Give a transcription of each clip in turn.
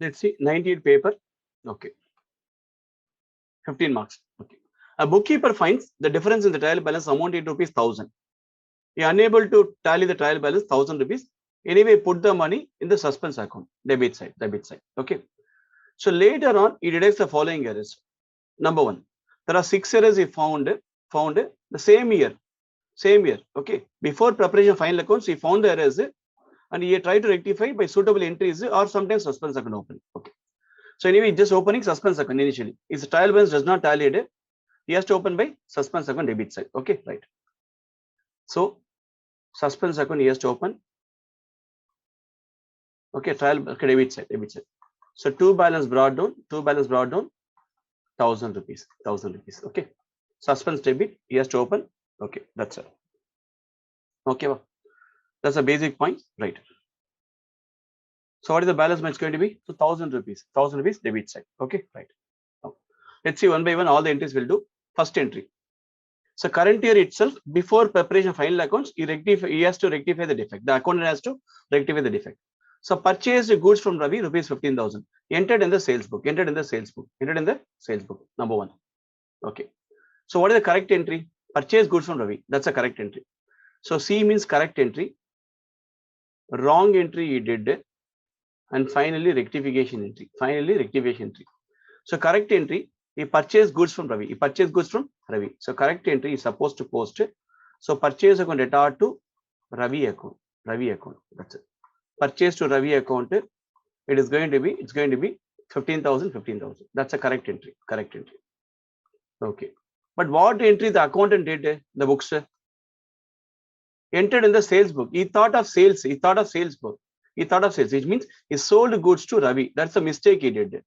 Let's see, 98 paper. Okay, 15 marks. Okay. A bookkeeper finds the difference in the trial balance amounting to rupees 1000. He unable to tally the trial balance 1000 rupees. Anyway, put the money in the suspense account, debit side. Okay. So later on, he deducts the following errors. Number one, there are 6 errors he found the same year. Okay. Before preparation of final accounts, he found the errors and he tried to rectify by suitable entries or sometimes suspense account open. Okay. So anyway, just opening suspense account initially. If the trial balance does not tally it, he has to open by suspense account debit side. Okay, right. So suspense account he has to open. Okay, trial debit side. So two balance brought down, 1000 rupees. Okay. Suspense debit he has to open. Okay, that's it. Okay, well, that's a basic point, right? So what is the balance match going to be? So 1000 rupees debit side. Okay, right. Now, let's see one by one all the entries will do. First entry. So current year itself, before preparation of final accounts, he has to rectify the defect. The accountant has to rectify the defect. So purchased goods from Ravi, rupees 15,000. Entered in the sales book. Number one. Okay. So what is the correct entry? Purchased goods from Ravi. That's a correct entry. So C means correct entry. Wrong entry he did. And finally rectification entry. So correct entry, he purchased goods from Ravi. So correct entry is supposed to post. So purchase account data to Ravi account. That's it. Purchase to Ravi account. It's going to be 15,000. That's a correct entry. Okay. But what entry the accountant did? The books entered in the sales book. He thought of sales. Book. Which means he sold goods to Ravi. That's a mistake he did.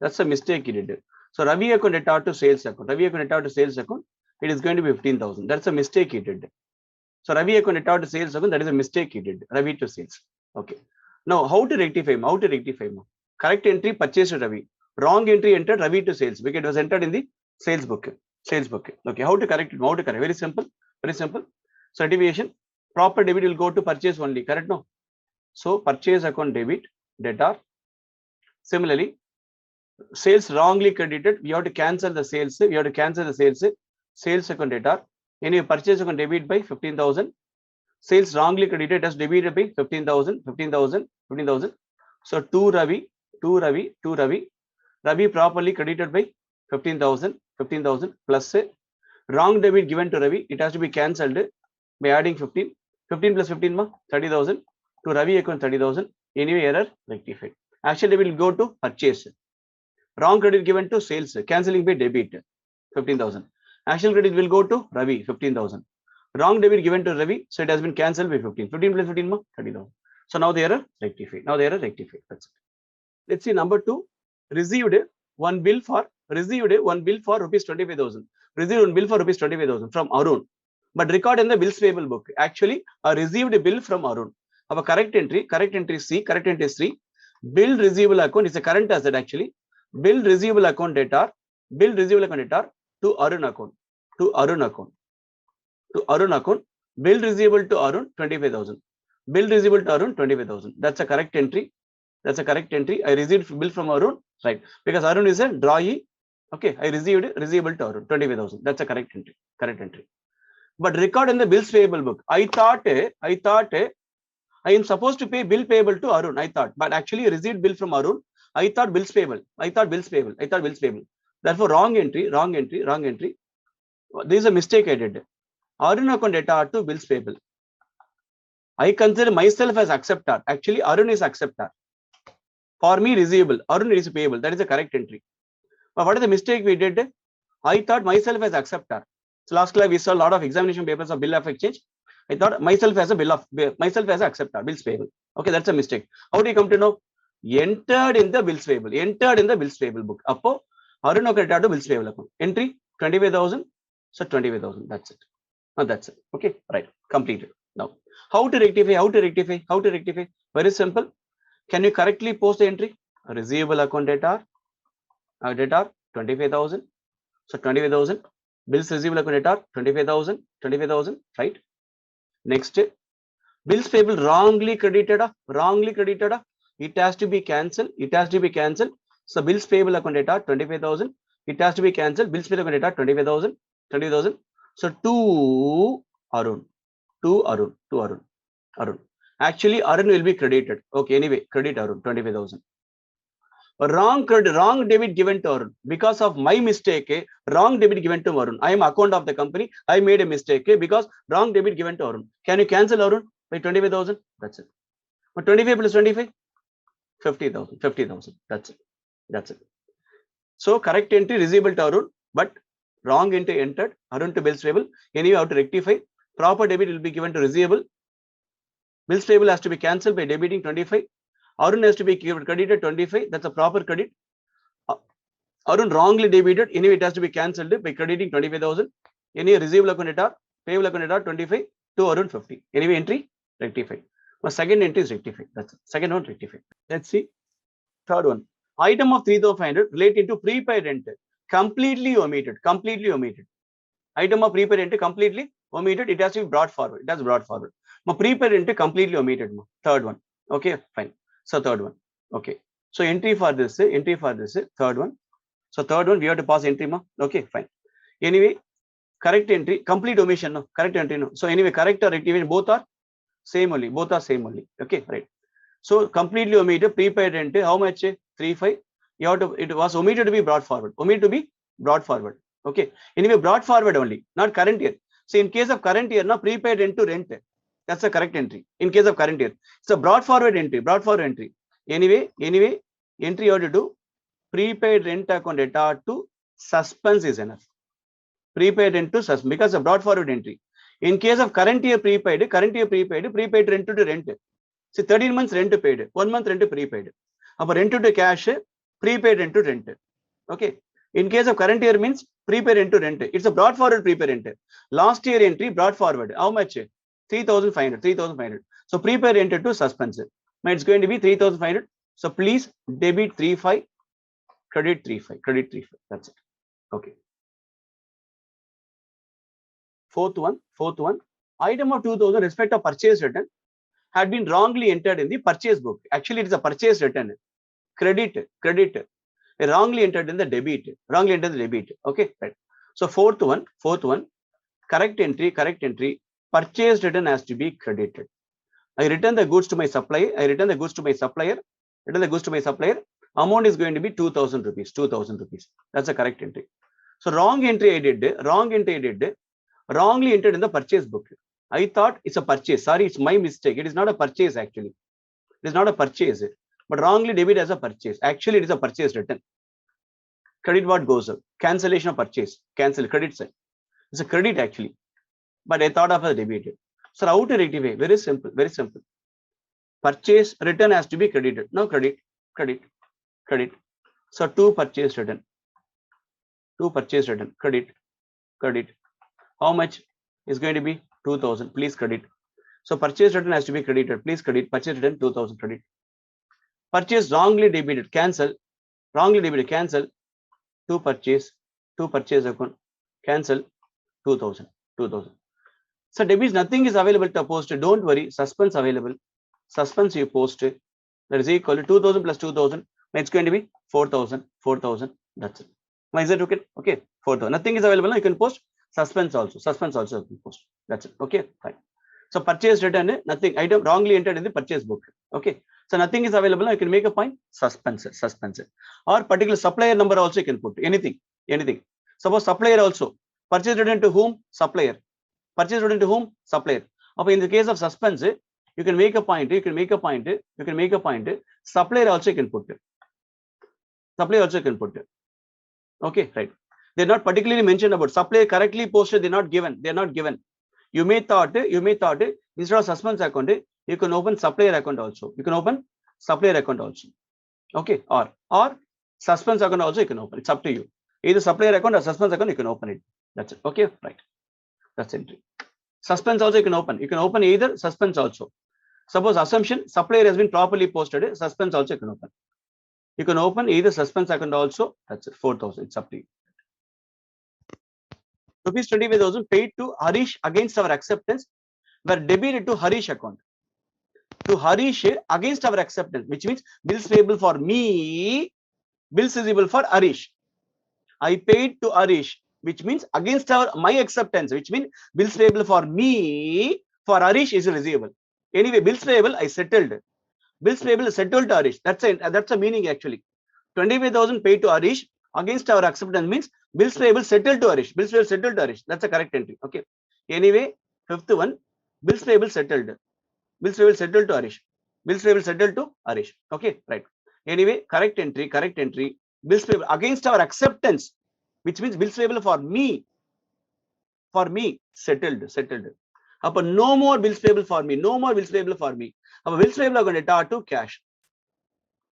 So Ravi account data to sales account. It is going to be 15,000. That's a mistake he did. So Ravi account data to sales account. That is a mistake he did. Ravi to sales. Okay. Now how to rectify him? Correct entry purchase to Ravi. Wrong entry entered Ravi to sales because it was entered in the sales book. Okay. How to correct it? Very simple. So deviation. Proper debit will go to purchase only. Correct? No. So purchase account debit debtor. Similarly, sales wrongly credited. We have to cancel the sales. Sales account debtor. Any purchase account debit by 15,000. Sales wrongly credited as debited by 15,000. So to Ravi. Ravi properly credited by 15,000 plus wrong debit given to Ravi. It has to be cancelled by adding 15 plus 15 30,000 to Ravi account 30,000. Anyway, error rectified. Actual debit will go to purchase. Wrong credit given to sales, cancelling by debit 15,000. Actual credit will go to Ravi 15,000. Wrong debit given to Ravi, so it has been cancelled by 15. 15 plus 15 30,000. So now the error rectified. That's it. Let's see number 2. Received one bill for rupees 25,000. Received one bill for rupees 25,000 from Arun, but record in the bills payable book. Actually, a received bill from Arun. Our correct entry C. Bill receivable account is a current asset actually. Bill receivable account data to Arun account. Bill receivable to Arun 25,000. Bill receivable to Arun 25,000. That's a correct entry. I received bill from Arun, right? Because Arun is a drawee. Okay, I received receivable to Arun 25,000. That's a correct entry. But record in the bills payable book. I thought I am supposed to pay bill payable to Arun. But actually I received bill from Arun. I thought bills payable. Therefore, wrong entry. This is a mistake I did. Arun account data to bills payable. I consider myself as acceptor. Actually, Arun is acceptor. For me, receivable. Arun is payable. That is the correct entry. But what is the mistake we did? I thought myself as acceptor. So last class we saw a lot of examination papers of bill of exchange. I thought myself as acceptor, bills payable. Okay, that's a mistake. How do you come to know? Entered in the bills payable book. Appo Arun account to bills payable account. Entry 25,000. So 25,000. That's it. Okay, right. Completed. Now, how to rectify? Very simple. Can you correctly post the entry? Receivable account data 25,000. So 25,000. Bills receivable account data 25,000. Right. Next, bills payable wrongly credited. It has to be cancelled. It has to be cancelled. So bills payable account data 25,000. It has to be cancelled. Bills payable account data 25,000. 20,000. So to Arun. Arun. Actually, Arun will be credited. Okay, anyway, credit Arun 25,000. Wrong debit given to Arun because of my mistake. Wrong debit given to Arun. I am account of the company. I made a mistake because wrong debit given to Arun. Can you cancel Arun by 25,000? That's it. But 25 plus 25, 50,000. 50,000. That's it. That's it. So correct entry receivable to Arun, but wrong entry entered. Arun to bills payable. Anyway, how to rectify? Proper debit will be given to receivable. Bills payable has to be cancelled by debiting 25. Arun has to be credited 25. That's a proper credit. Arun wrongly debited. Anyway, it has to be cancelled by crediting 25,000. Any receivable account data, payable account data 25 to Arun 50. Anyway, entry rectified. My second entry is rectified. That's it. Second one rectified. Let's see. Third one. Item of 3,500 relating to prepaid rent. Completely omitted. Completely omitted. Item of prepaid rent completely omitted. It has to be brought forward. It has brought forward. My prepaid rent completely omitted. Third one. Okay, fine. So third one. Okay. So entry for this. Third one. So third one, we have to pass entry. Okay, fine. Anyway, correct entry, complete omission. No, correct entry. No. So anyway, correct or rectification, both are same only. Both are same only. Okay, right. So completely omitted, prepaid rent. How much? 3,500. You have to. It was omitted to be brought forward. Omitted to be brought forward. Okay. Anyway, brought forward only, not current year. So in case of current year, now prepaid rent to rent. That's the correct entry. In case of current year, so brought forward entry. Brought forward entry. Anyway, entry you have to do. Prepaid rent account data to suspense is enough. Prepaid rent to suspense because of brought forward entry. In case of current year prepaid rent to rent. See, 13 months rent paid, 1 month rent prepaid. Upon rent to cash, prepaid rent to rent. Okay. In case of current year means prepaid rent to rent. It's a brought forward prepaid rent. Last year entry brought forward. How much? 3,500. 3,500. So prepaid rent to suspense. Now it's going to be 3,500. So please debit 3,500. Credit 3,500. Credit 3,500. That's it. Okay. Fourth one. Item of 2,000 respect of purchase return had been wrongly entered in the purchase book. Actually, it is a purchase return. Credit. Wrongly entered in the debit. Wrongly entered the debit. Okay, right. So fourth one. Correct entry. Purchase return has to be credited. I return the goods to my supplier. Amount is going to be 2,000 rupees. 2,000 rupees. That's the correct entry. So wrong entry I did. Wrongly entered in the purchase book. I thought it's a purchase. Sorry, it's my mistake. It is not a purchase actually. It is not a purchase. But wrongly debit as a purchase. Actually, it is a purchase return. Credit what goes up. Cancellation of purchase. Cancel. Credit side. It's a credit actually. But I thought of a debit. So how to rectify? Very simple. Purchase return has to be credited. Now credit. So to purchase return. Credit. How much is going to be 2,000? Please credit. So purchase return has to be credited. Please credit. Purchase return 2,000 credit. Purchase wrongly debited. Cancel. Cancel. To purchase account. Cancel 2,000. So debits, nothing is available to post. Don't worry. Suspense available. Suspense you post. That is equal to 2,000 plus 2,000. It's going to be 4,000. That's it. Why is it okay? Okay. 4,000. Nothing is available. Now you can post. Suspense also you can post. That's it. Okay. Fine. So purchase return. Nothing. Item wrongly entered in the purchase book. Okay. So nothing is available. Now you can make a point. Suspense. Or particular supplier number also you can put. Anything. Suppose supplier also. Purchase return to whom? Supplier. Purchase return to whom? Supplier. Okay. In the case of suspense, you can make a point. Supplier also you can put. Okay, right. They're not particularly mentioned about supplier correctly posted. They're not given. You may thought instead of suspense account, you can open supplier account also. Okay, or suspense account also you can open. It's up to you. Either supplier account or suspense account you can open it. That's it. Okay, right. That's entry. Suspense also you can open. You can open either suspense also. Suppose assumption supplier has been properly posted. Suspense also you can open. You can open either suspense account also. That's it. 4,000. It's up to you. Rupees 25,000 paid to Harish against our acceptance were debited to Harish account. to Harish against our acceptance, which means bills payable for me, bills receivable for Harish. I paid to Harish, which means against my acceptance, which means bills payable for me, for Harish is receivable. Anyway, bills payable I settled. Bills payable settled to Harish. That's a meaning actually. 25,000 paid to Harish against our acceptance means bills payable settled to Harish. Bills payable settled to Harish. That's a correct entry. Okay. Anyway, fifth one, bills payable settled. Bills payable settled to Harish. Bills payable settled to Harish. Okay, right. Anyway, correct entry, correct entry. Bills payable against our acceptance, which means bills payable for me, settled, settled. Up no more bills payable for me, no more bills payable for me. Up bills payable are going to cash,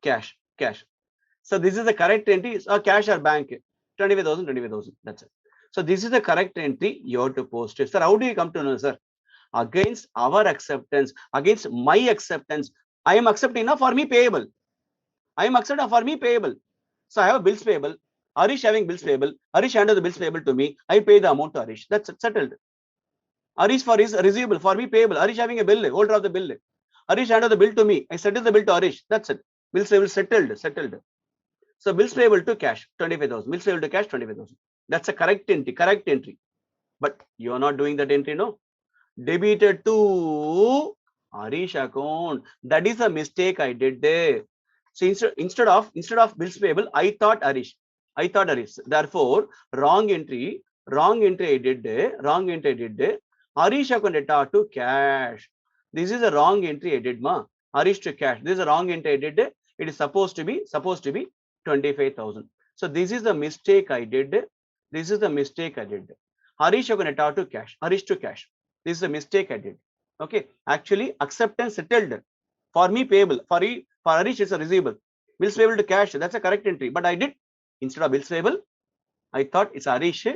cash, cash. So this is the correct entry. Cash or bank, 25,000, 25,000. That's it. So this is the correct entry. You have to post it. Sir, how do you come to know, sir? Against our acceptance, against my acceptance, I am accepting now for me payable. I am accepting for me payable. So I have bills payable. Harish having bills payable. Harish handed the bills payable to me. I pay the amount to Harish. That's settled. Harish for his receivable, for me payable. Harish having a bill, holder of the bill. Harish handed the bill to me. I settle the bill to Harish. That's it. Bills payable settled, settled. So bills payable to cash, 25,000. Bills payable to cash, 25,000. That's a correct entry, correct entry. But you are not doing that entry, no? Debited to Harish account. That is a mistake I did there. So instead of bills payable, I thought Harish. Therefore, wrong entry I did there. Wrong entry I did there. Harish account data to cash. This is a wrong entry I did, ma. Harish to cash. This is a wrong entry I did. It is supposed to be 25,000. So this is the mistake I did. This is the mistake I did. Harish account data to cash. Harish to cash. This is a mistake I did. Okay. Actually, acceptance settled. For me payable. For Harish it's a receivable. Bills payable to cash. That's a correct entry. But I did instead of bills payable, I thought it's Harish.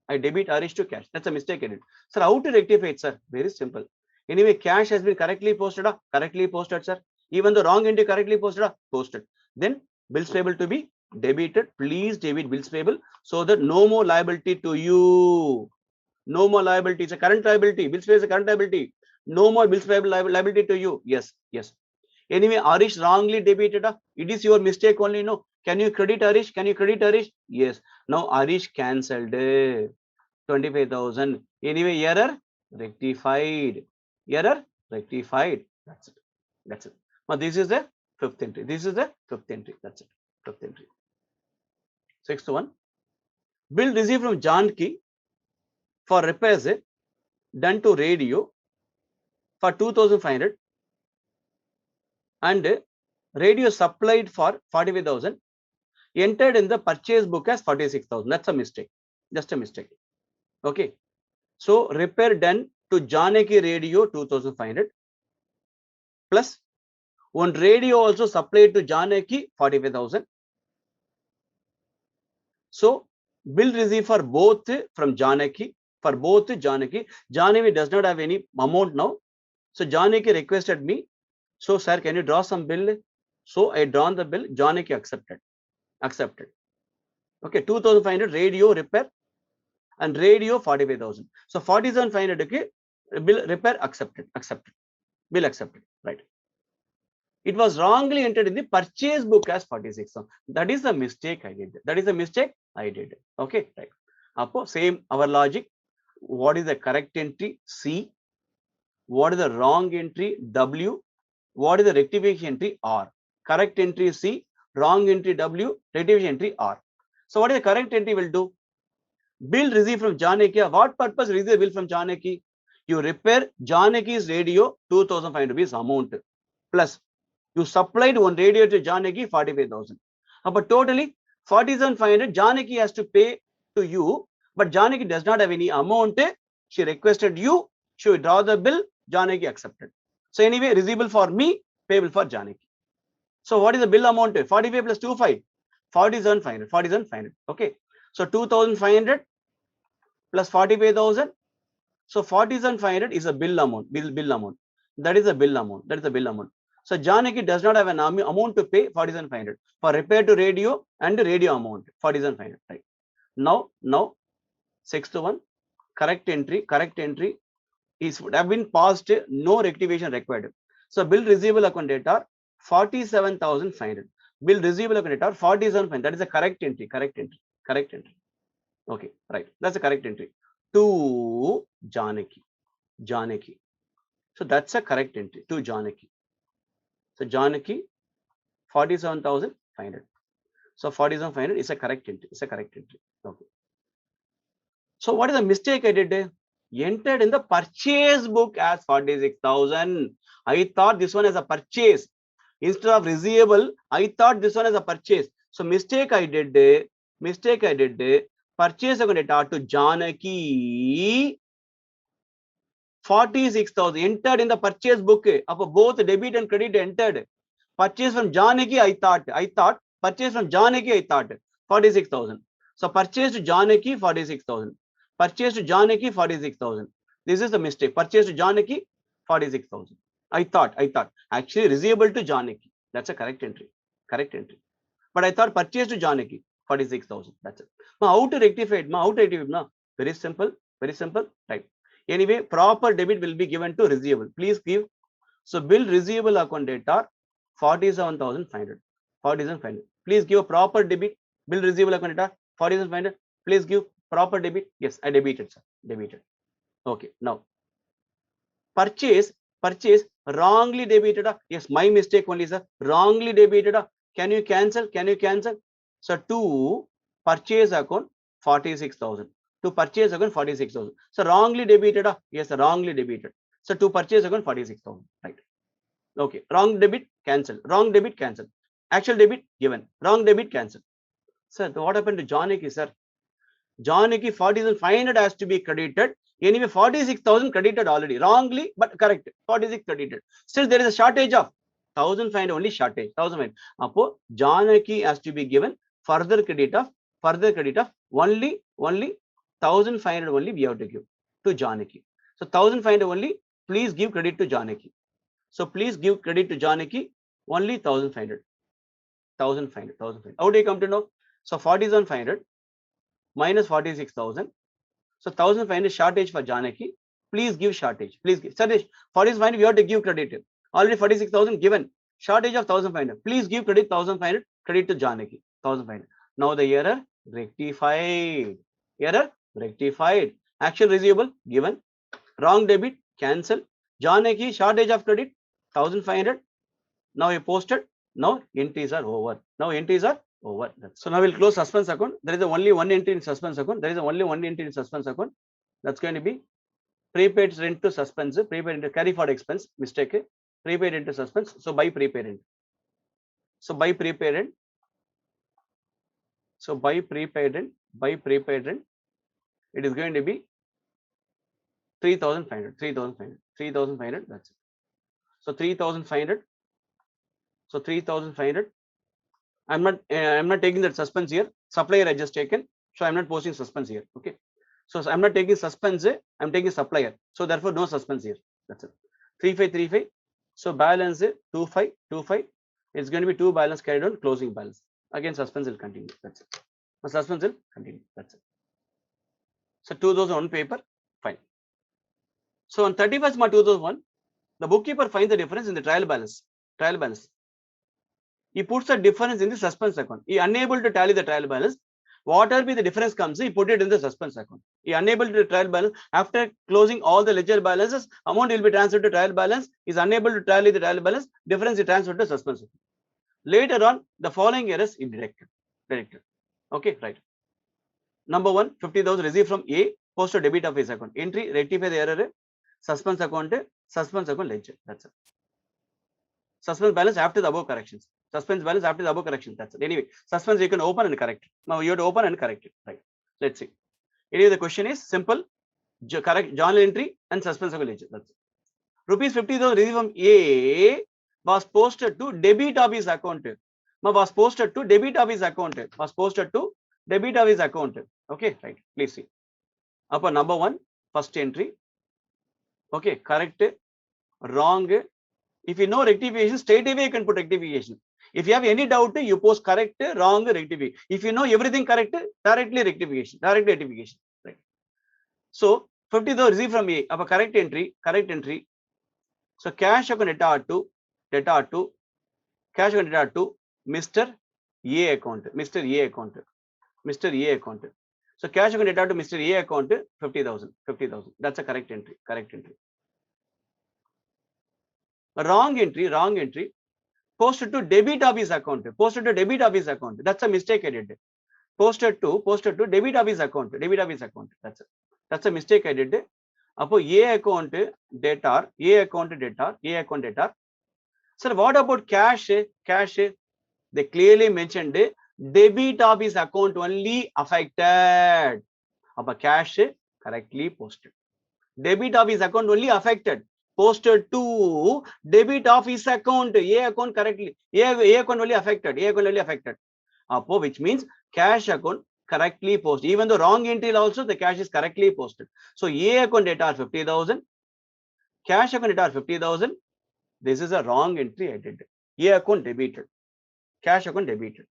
I debit Harish to cash. That's a mistake I did. Sir, how to rectify it, sir? Very simple. Anyway, cash has been correctly posted. Correctly posted, sir. Even the wrong entry correctly posted. Posted. Then bills payable to be debited. Please debit bills payable so that no more liability to you. No more liability. It's a current liability. Bills payable is a current liability. No more bills payable liability to you. Yes, yes. Anyway, Harish wrongly debited. It is your mistake only. No. Can you credit Harish? Can you credit Harish? Yes. Now Harish cancelled 25,000. Anyway, error rectified. Error rectified. That's it. That's it. Now this is the fifth entry. This is the fifth entry. That's it. Fifth entry. Sixth one. Bill received from Janki for repairs done to radio for 2,500 and radio supplied for 45,000, entered in the purchase book as 46,000. That's a mistake. Just a mistake. Okay. So repair done to Janaki radio 2,500 plus one radio also supplied to Janaki 45,000. So bill received for both from Janaki, for both Janaki. Janaki does not have any amount now. So Janaki requested me, so sir, can you draw some bill? So I drawn the bill. Janaki accepted. Accepted. Okay, 2,500 radio repair and radio 45,000. So 47,500 okay, bill repair accepted. Accepted. Bill accepted. Right. It was wrongly entered in the purchase book as 46,000. That is the mistake I did. That is the mistake I did. Okay, right. Apo same our logic. What is the correct entry? C. What is the wrong entry? W. What is the rectification entry? R. Correct entry C. Wrong entry W. Rectification entry R. So what is the correct entry will do? Bill received from Janaki. What purpose receive the bill from Janaki? You repair Janaki's radio 2,500 rupees amount plus you supplied one radio to Janaki 45,000. But totally 47,500 Janaki has to pay to you, but Janaki does not have any amount. She requested you, she will draw the bill, Janaki accepted. So anyway, receivable for me, payable for Janaki. So what is the bill amount? 45 plus 25, 47,500, 47,500. Okay. So 2,500 plus 45,000. So 47,500 is a bill amount, bill amount. That is a bill amount. That is the bill amount. So Janaki does not have an amount to pay 47,500 for repair to radio and radio amount 47,500. Right. Now sixth one, correct entry is would have been passed, no rectification required. So bill receivable account date are 47,500. Bill receivable account date are 47,500. That is a correct entry. Correct entry. Correct entry. Okay, right. That's a correct entry. To Janaki. Janaki. So that's a correct entry. To Janaki. So Janaki, 47,500. So 47,500 is a correct entry. It's a correct entry. Okay. So what is the mistake I did? Entered in the purchase book as 46,000. I thought this one as a purchase. Instead of receivable, I thought this one as a purchase. So mistake I did. Purchase account to Janaki, 46,000 entered in the purchase book. Of both debit and credit entered. Purchase from Janaki, I thought. Purchase from Janaki, I thought. 46,000. So purchase to Janaki, 46,000. Purchase to Janaki, 46,000. This is the mistake. Purchase to Janaki, 46,000. I thought. Actually, receivable to Janaki. That's a correct entry. Correct entry. But I thought purchase to Janaki, 46,000. That's it. Now, how to rectify it? How to rectify it? Now, very simple. Very simple. Right. Anyway, proper debit will be given to receivable. Please give. So bill receivable account date are 47,500. 47,500. Please give a proper debit. Bill receivable account date are 47,500. Please give proper debit. Yes, I debited, sir. Debited. Okay. Now, purchase wrongly debited. Yes, my mistake only, sir. Wrongly debited. Can you cancel? Can you cancel? So to purchase account 46,000. To purchase account 46,000. So wrongly debited. Yes, wrongly debited. So to purchase account 46,000. Right. Okay. Wrong debit, cancel. Wrong debit, cancel. Actual debit given. Wrong debit, cancel. Sir, what happened to Janaki, sir? Janaki 40,500 has to be credited. Anyway, 46,000 credited already. Wrongly, but correct. 46 credited. Still, there is a shortage of 1,500 only shortage. 1,500. Apo Janaki has to be given further credit of only 1,500 only we have to give to Janaki. So 1,500 only. Please give credit to Janaki. So please give credit to Janaki only 1,500. 1,500. How do you come to know? So 47,500 minus 46,000. So 1,500 shortage for Janaki. Please give shortage. Please give. Sir, 46,500 we have to give credit. Already 46,000 given. Shortage of 1,500. Please give credit 1,500 credit to Janaki. 1,500. Now the error rectified. Error rectified. Action receivable given. Wrong debit cancel. Janaki shortage of credit 1,500. Now you posted. Now entries are over. Now entries are over. So now we'll close suspense account. There is only one entry in suspense account. There is only one entry in suspense account. That's going to be prepaid rent to suspense. Prepaid into carry forward expense. Mistake. Prepaid into suspense. So buy prepaid rent. So buy prepaid rent. So buy prepaid rent. Buy prepaid rent. It is going to be 3,500. 3,500. 3,500. That's it. So 3,500. So 3,500. I'm not taking that suspense here. Supplier I just taken. So I'm not posting suspense here. Okay. So I'm not taking suspense. I'm taking supplier. So therefore no suspense here. That's it. 3,535. So balance 2,525. It's going to be 2 balance carried on closing balance. Again suspense will continue. That's it. The suspense will continue. That's it. So 2,001 paper. Fine. So on 31st March 2001, the bookkeeper finds the difference in the trial balance. Trial balance. He puts the difference in the suspense account. He unable to tally the trial balance. Whatever be the difference comes, he put it in the suspense account. He unable to trial balance. After closing all the ledger balances, amount will be transferred to trial balance. He is unable to tally the trial balance. Difference is transferred to suspense account. Later on, the following errors is detected. Okay, right. Number 1, 50,000 received from A, posted debit of his account. Entry, rectify the error. Suspense account ledger. That's it. Suspense balance after the above corrections. Suspense balance after the above corrections. That's it. Anyway, suspense you can open and correct it. Now you have to open and correct it. Right. Let's see. Anyway, the question is simple. Correct journal entry and suspense of ledger. That's it. Rupees 50,000 received from A was posted to debit of his account. Was posted to debit of his account. Was posted to debit of his account. Okay, right. Please see. Upper number 1, first entry. Okay, correct, wrong. If you know rectification, straight away you can put rectification. If you have any doubt, you post correct, wrong, rectify. If you know everything correct, directly rectification, direct rectification. Right. So 50,000 received from A. Upper correct entry. So cash account data to cash account data to Mr. A account, Mr. A account, Mr. A account. So cash account data to Mr. A account 50,000, 50,000. That's a correct entry, correct entry. Wrong entry. Posted to debit of his account, posted to debit of his account. That's a mistake I did. Posted to debit of his account, debit of his account. That's a mistake I did. Apo A account data, A account data, A account data. Sir, what about cash? Cash, they clearly mentioned debit of his account only affected. Apo cash correctly posted. Debit of his account only affected. Posted to debit of his account, A account correctly. A account only affected. A account only affected. Apo, which means cash account correctly posted. Even though wrong entry also, the cash is correctly posted. So A account data are 50,000. Cash account data are 50,000. This is a wrong entry I did. A account debited. Cash account debited.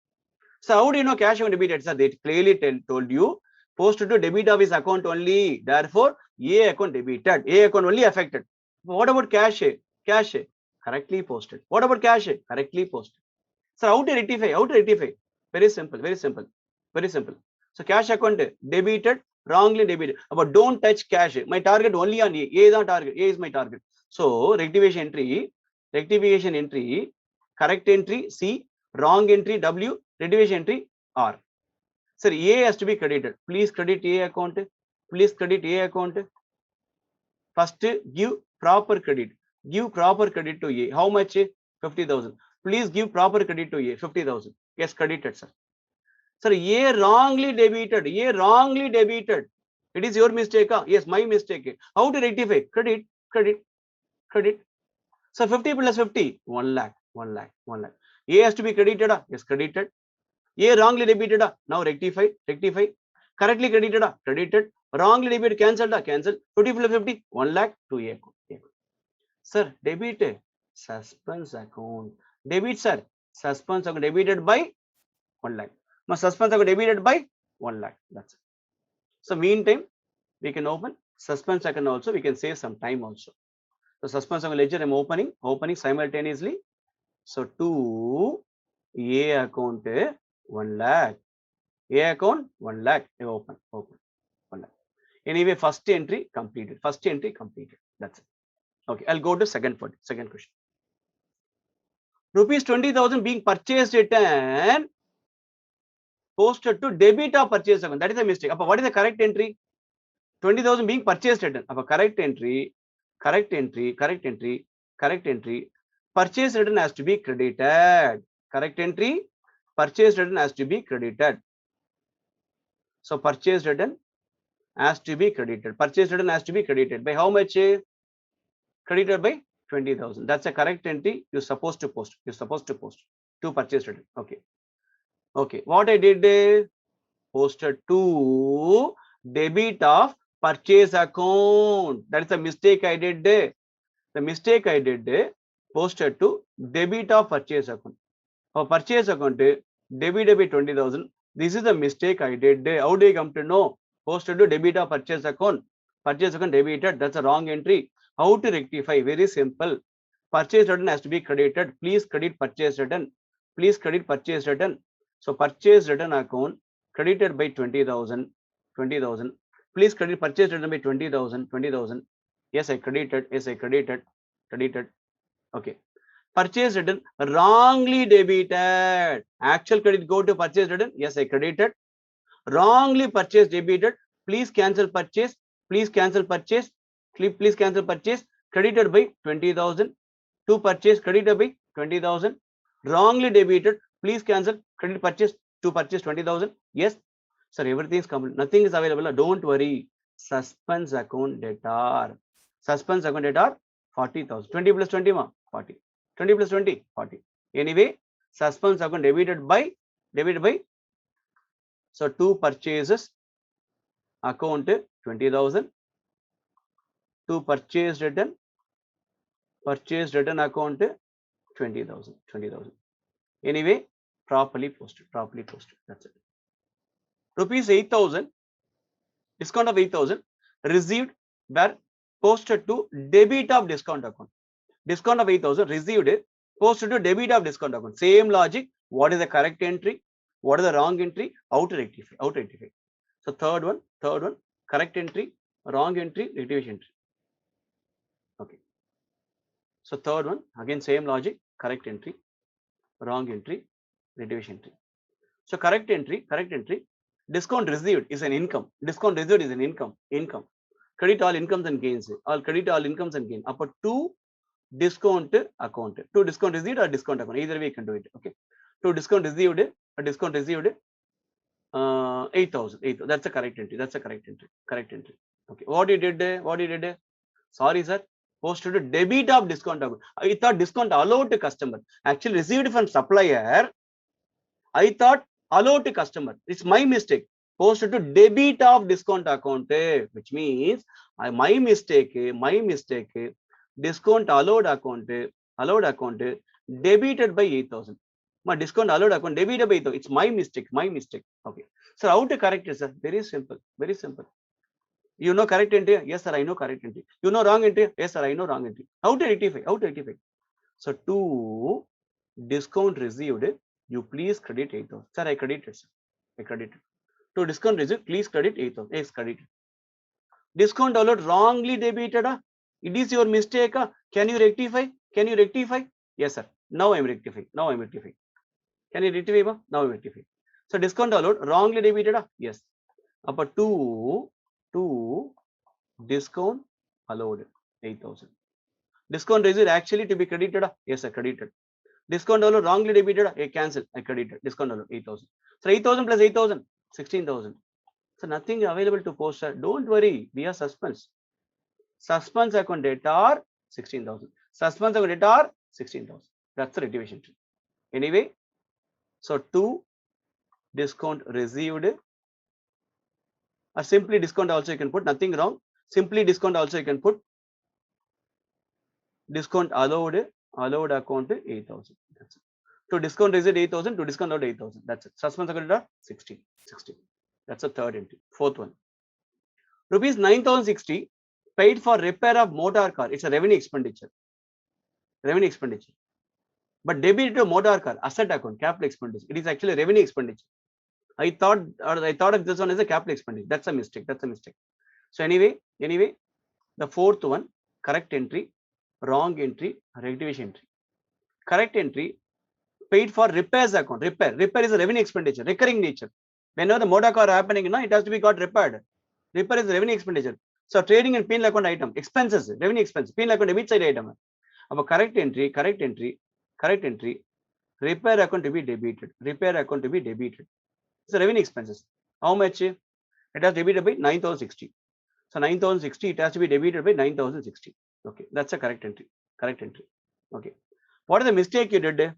So how do you know cash account debited? Sir, they clearly told you posted to debit of his account only. Therefore, A account debited. A account only affected. What about cash? Cash correctly posted. What about cash? Correctly posted. So how to rectify? How to rectify? Very simple. Very simple. Very simple. So cash account debited, wrongly debited. But don't touch cash. My target only on A. A is not target. A is my target. So rectification entry, correct entry C, wrong entry W, rectification entry R. Sir, A has to be credited. Please credit A account. Please credit A account. First, give proper credit. Give proper credit to A. How much? 50,000. Please give proper credit to A. 50,000. Yes, credited, sir. Sir, A wrongly debited. A wrongly debited. It is your mistake. Yes, my mistake. How to rectify? Credit, credit, credit. So 50 plus 50, 1 lakh, 1 lakh, 1 lakh. A has to be credited. Yes, credited. A wrongly debited. Now rectify, rectify. Correctly credited. Credited. Wrongly debited, cancelled. Cancelled. 50 plus 50, 1 lakh to A account. Sir, debit suspense account. Debit, sir. Suspense account debited by 1 lakh. My suspense account debited by 1 lakh. That's it. So meantime, we can open suspense account also. We can save some time also. So suspense account ledger I'm opening simultaneously. So to A account 1 lakh. A account 1 lakh. Open 1 lakh. Anyway, first entry completed. First entry completed. That's it. Okay, I'll go to second question. Rupees 20,000 being purchased at an posted to debit of purchase account. That is a mistake. What is the correct entry? 20,000 being purchased at an. Correct entry. Purchase return has to be credited. Correct entry. Purchase return has to be credited. So purchase return has to be credited. Purchase return has to be credited by how much? Credited by 20,000. That's a correct entry. You're supposed to post. To purchase return. Okay. Okay. What I did? Posted to debit of purchase account. That is a mistake I did. The mistake I did, posted to debit of purchase account. For purchase account, debited by 20,000. This is the mistake I did. How do you come to know? Posted to debit of purchase account. Purchase account debited. That's a wrong entry. How to rectify? Very simple. Purchase return has to be credited. Please credit purchase return. Please credit purchase return. So purchase return account credited by 20,000. Please credit purchase return by 20,000. Yes, I credited. Credited. Okay. Purchase return wrongly debited. Actual credit go to purchase return. Yes, I credited. Wrongly purchase debited. Please cancel purchase. Please cancel purchase. Credited by 20,000. To purchase credited by 20,000. Wrongly debited. Please cancel credit purchase to purchase 20,000. Yes, sir, everything is complete. Nothing is available. Don't worry. Suspense account data. 40,000. 20 plus 20, 40. 20 plus 20, 40. Anyway, suspense account debited by. So two purchases account 20,000. To purchase return account 20,000. Anyway, properly posted. That's it. Rupees 8,000, discount of 8,000 received were posted to debit of discount account. discount of 8,000 received, posted to debit of discount account. Same logic. What is the correct entry? What is the wrong entry? Out rectify. Out rectify. So third one, correct entry, wrong entry, rectification entry. Okay. So third one, again same logic, correct entry, wrong entry, rectification entry. So correct entry, discount received is an income. Discount received is an income. Credit all incomes and gains. I'll credit all incomes and gain. Upper two discount account. To discount received or discount account. Either way you can do it. Okay. To discount received, 8,000. That's the correct entry. Correct entry. Okay. What you did? Sorry, sir. Posted to debit of discount account. I thought discount allowed to customer. Actually received from supplier. I thought allowed to customer. It's my mistake. Posted to debit of discount account, which means my mistake. Discount allowed account, debited by 8,000. My discount allowed account debited by 8,000. It's my mistake. Okay. So how to correct it, sir? Very simple. You know correct entry? Yes, sir, I know correct entry. You know wrong entry? Yes, sir, I know wrong entry. How to rectify? So to discount received, you please credit 8,000. Sir, I credited, sir. To discount received, please credit 8,000. Yes, credited. Discount allowed wrongly debited. It is your mistake. Can you rectify? Yes, sir. Now I am rectifying. Can you rectify? Now I am rectifying. So discount allowed wrongly debited. Yes. Upper two discount allowed 8,000. Discount received actually to be credited. Yes, sir, credited. Discount allowed wrongly debited. I cancel. I credited. Discount allowed 8,000. So 8,000 plus 8,000, 16,000. So nothing available to post, sir. Don't worry. We are suspense. Suspense account data 16,000. Suspense account data 16,000. That's the rectification tree. Anyway, so to discount received, or simply discount also you can put, nothing wrong. Simply discount also you can put. Discount allowed account 8,000. That's it. To discount received 8,000, to discount allowed 8,000. That's it. Suspense account data 16. That's the third entry. Fourth one. Rupees 9,060 paid for repair of motor car. It's a revenue expenditure. But debited to motor car, asset account, capital expenditure. It is actually revenue expenditure. I thought of this one as a capital expenditure. That's a mistake. So anyway, the fourth one, correct entry, wrong entry, rectification entry. Correct entry, paid for repairs account. Repair is a revenue expenditure, recurring nature. Whenever the motor car happening, it has to be got repaired. Repair is a revenue expenditure. So trading and penal account item, expenses, revenue expense, penal account debit side item. Correct entry, repair account to be debited. It's a revenue expenses. How much? It has debited by 9,060. So 9,060, it has to be debited by 9,060. Okay, that's a correct entry. Okay. What is the mistake you did?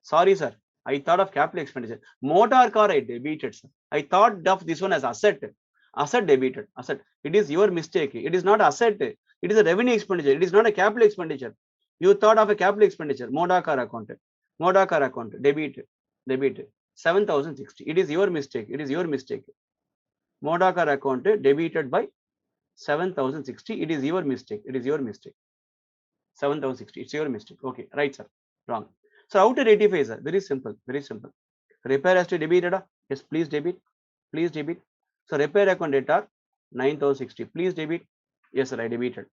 Sorry, sir. I thought of capital expenditure. Motor car I debited, sir. I thought of this one as asset. Asset debited. Asset. It is your mistake. It is not asset. It is a revenue expenditure. It is not a capital expenditure. You thought of a capital expenditure. Motor car account. Debit. 7,060. It is your mistake. Motor car account debited by 7,060. It is your mistake. 7,060. It's your mistake. Okay, right, sir. Wrong. So how to rectify, sir? Very simple. Repair has to debited. Yes, please debit. So repair account data 9,060. Please debit. Yes, sir, I debited.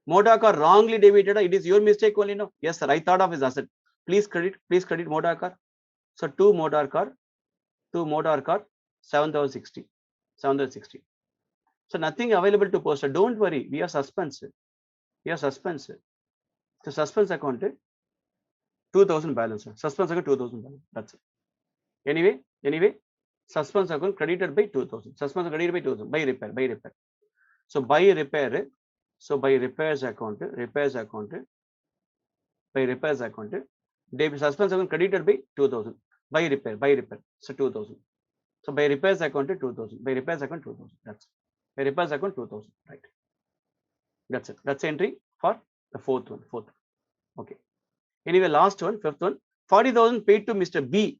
Motor car wrongly debited. It is your mistake only, no? Yes, sir, I thought of his asset. Please credit motor car. So to motor car 7,060. So nothing available to post. Don't worry, we are suspense. So suspense account 2,000 balance. Suspense account 2,000 balance. That's it. Anyway, suspense account credited by 2,000. By repair. So by repairs account. Suspense account credited by 2,000. By repair. So 2,000. So by repairs account 2,000. By repairs account 2,000. That's it. By repairs account 2,000. Right. That's it. That's entry for the fourth one. Okay. Anyway, last one, fifth one. 40,000 paid to Mr. B.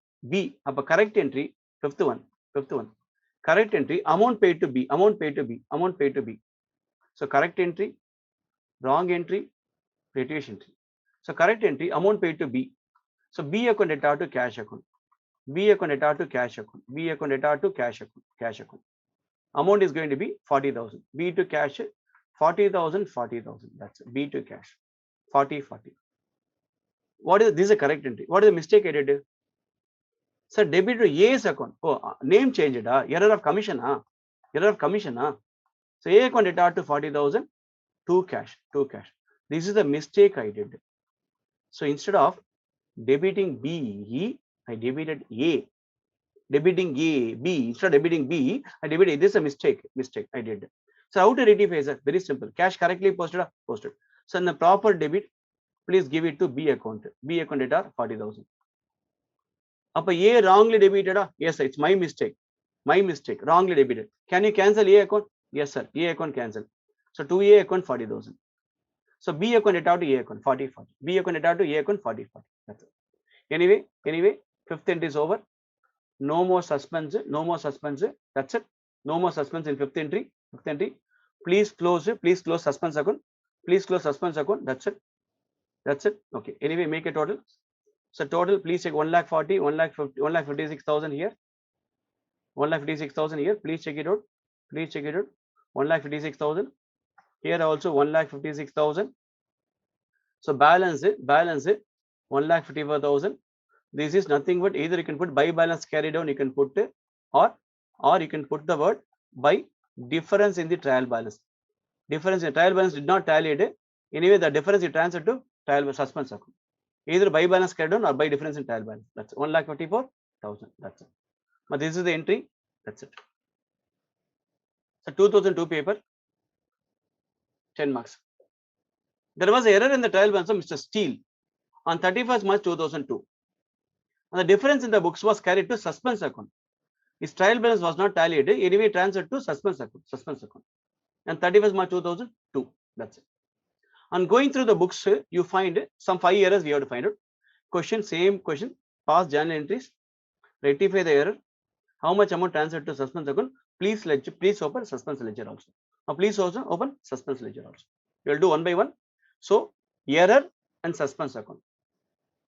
Correct entry. Fifth one. Correct entry. Amount paid to B. So correct entry, wrong entry, previous entry. So correct entry, amount paid to B. So B account data to cash account. B account data to cash account. B account data to cash account. Cash account. Amount is going to be 40,000. B to cash 40,000, 40,000. That's it. B to cash 40, 40. What is this? Is a correct entry. What is the mistake I did? Sir, debit to A's account. Oh, name changed. Error of commission. Error of commission. So A account data to 40,000 to cash. To cash. This is the mistake I did. So instead of debiting B, I debited A. Debiting A, B, instead of debiting B, I debited A. This is a mistake I did. So how to rectify is very simple. Cash correctly posted, posted. So in the proper debit, please give it to B account. B account data 40,000. Up A wrongly debited. Yes, sir, it's my mistake. My mistake. Wrongly debited. Can you cancel A account? Yes, sir. A account cancel. So to A account 40,000. So B account data to A account 40, 40. B account data to A account 40, 40. That's it. Anyway, fifth entry is over. No more suspense. No more suspense. That's it. No more suspense in fifth entry. Fifth entry. Please close it. Please close suspense account. Please close suspense account. That's it. That's it. Okay. Anyway, make a total. So total, please check 1,40,000, 1,56,000 here. 1,56,000 here. Please check it out. Please check it out. 1,56,000. Here also 1,56,000. So balance it. 1,54,000. This is nothing but either you can put by balance carry down, you can put or you can put the word by difference in the trial balance. Difference in trial balance did not tally it. Anyway, the difference you transfer to trial suspense account. Either by balance carry down or by difference in trial balance. That's 1,54,000. That's it. But this is the entry. That's it. So 2002 paper, 10 marks. There was an error in the trial balance of Mr. Steele on 31st March 2002. And the difference in the books was carried to suspense account. His trial balance was not tallied. Anyway, transferred to suspense account. And 31st March 2002. That's it. On going through the books, you find some 5 errors we have to find out. Question, same question. Past journal entries. Rectify the error. How much amount transferred to suspense account? Please open suspense ledger also. Now please also open suspense ledger also. We will do one by one. So error and suspense account.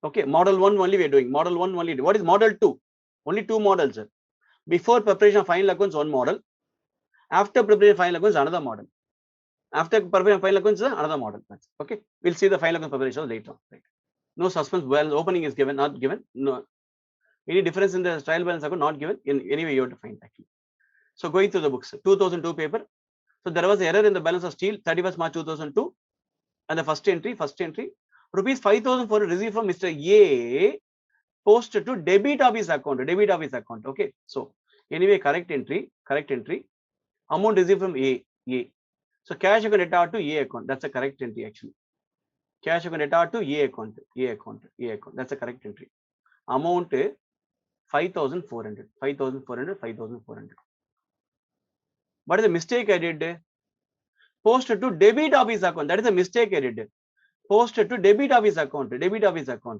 Okay, model 1 only we are doing. Model 1 only. What is model 2? Only 2 models. Before preparation of final accounts, one model. After preparation of final accounts, another model. After preparation of final accounts, another model. Okay, we'll see the final account preparation later. Right. No suspense balance opening is given, not given. No, any difference in the trial balance account not given. In any way you have to find actually. So going through the books, 2002 paper. So there was error in the balance of Steele, 31st March 2002, and the first entry, rupees 5,400 received from Mr. A, posted to debit of his account. Okay. So anyway, correct entry. Amount received from A. So cash account data to A account. That's a correct entry actually. Cash account data to A account. That's a correct entry. Amount 5,400. 5,400. What is the mistake I did? Posted to debit of his account. That is a mistake I did. Posted to debit of his account.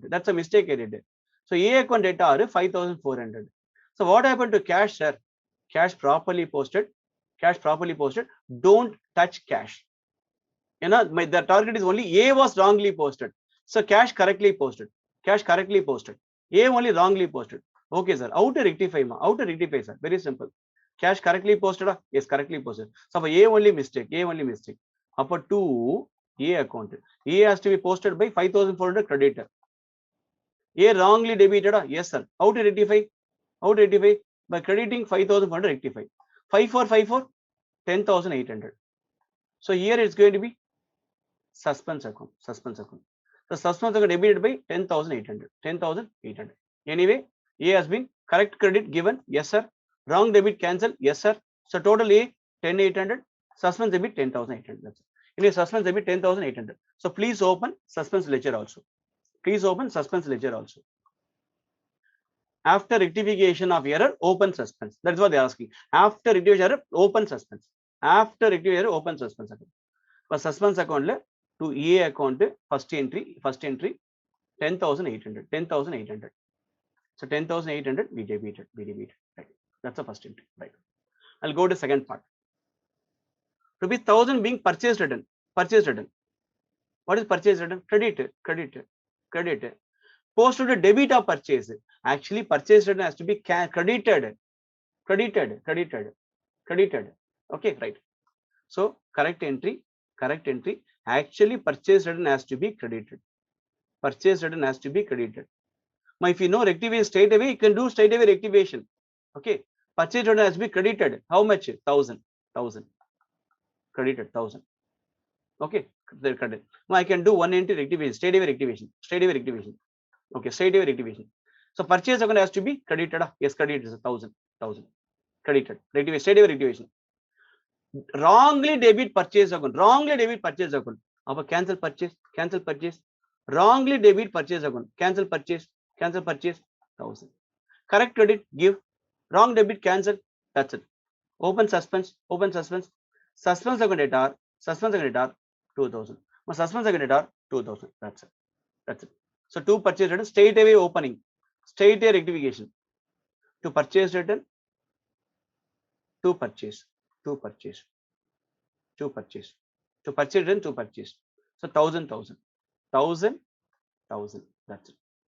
That's a mistake I did. So A account data are 5,400. So what happened to cash, sir? Cash properly posted. Don't touch cash. You know, the target is only A was wrongly posted. So cash correctly posted. A only wrongly posted. Okay, sir. How to rectify, sir? Very simple. Cash correctly posted? Yes, correctly posted. So for A only mistake. Upper to A account. A has to be posted by 5,400 creditor. A wrongly debited? Yes, sir. How to rectify? By crediting 5,400 rectify. 5,454, 10,800. So here it's going to be suspense account. The suspense account debited by 10,800. Anyway, A has been correct credit given. Yes, sir. Wrong debit cancel. Yes, sir. So total A 10,800. Suspense debit 10,800. That's it. Anyway, suspense debit 10,800. So please open suspense ledger also. After rectification of error, open suspense. That's what they're asking. After rectification error, open suspense. For suspense account to A account, first entry 10,800. So 10,800 we debited. Right. That's the first entry. Right. I'll go to second part. rupees 1000 being purchased return. Purchase return. What is purchase return? Credit. Post to the debit of purchase. Actually, purchase return has to be credited. Okay, right. So correct entry. Actually, purchase return has to be credited. Purchase return has to be credited. Now, if you know rectification straight away, you can do straight away rectification. Okay. Purchase return has to be credited. How much? 1000. Credited 1000. Okay. Credit. Now I can do one entry rectification. Straight away rectification. Okay. Straight away rectification. So purchase account has to be credited. Yes, credited is 1000. Credited. Rectification. Straight away rectification. Wrongly debit purchase account. Cancel purchase. Wrongly debit purchase account. Cancel purchase. 1000. Correct credit, give. Wrong debit, cancel. That's it. Open suspense. Suspense account data. 2000. Suspense account data 2000. That's it. So to purchase return, straight away opening, straight away rectification. To purchase return, to purchase. To purchase return, to purchase. So 1000. That's it.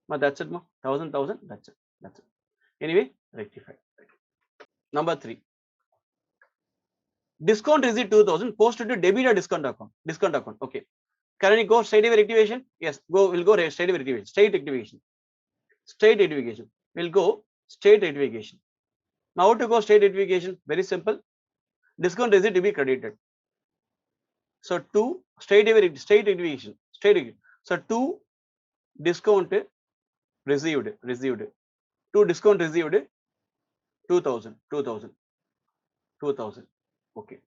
That's it. 1000. That's it. Anyway, rectify. Number 3. Discount receipt 2000 posted to debit or discount account. Okay. Can we go straight away rectification? Yes. We'll go straight away rectification. Straight rectification. We'll go straight rectification. Now to go straight rectification, very simple. Discount receipt to be credited. So to straight rectification. So to discount received. To discount received 2000. Okay.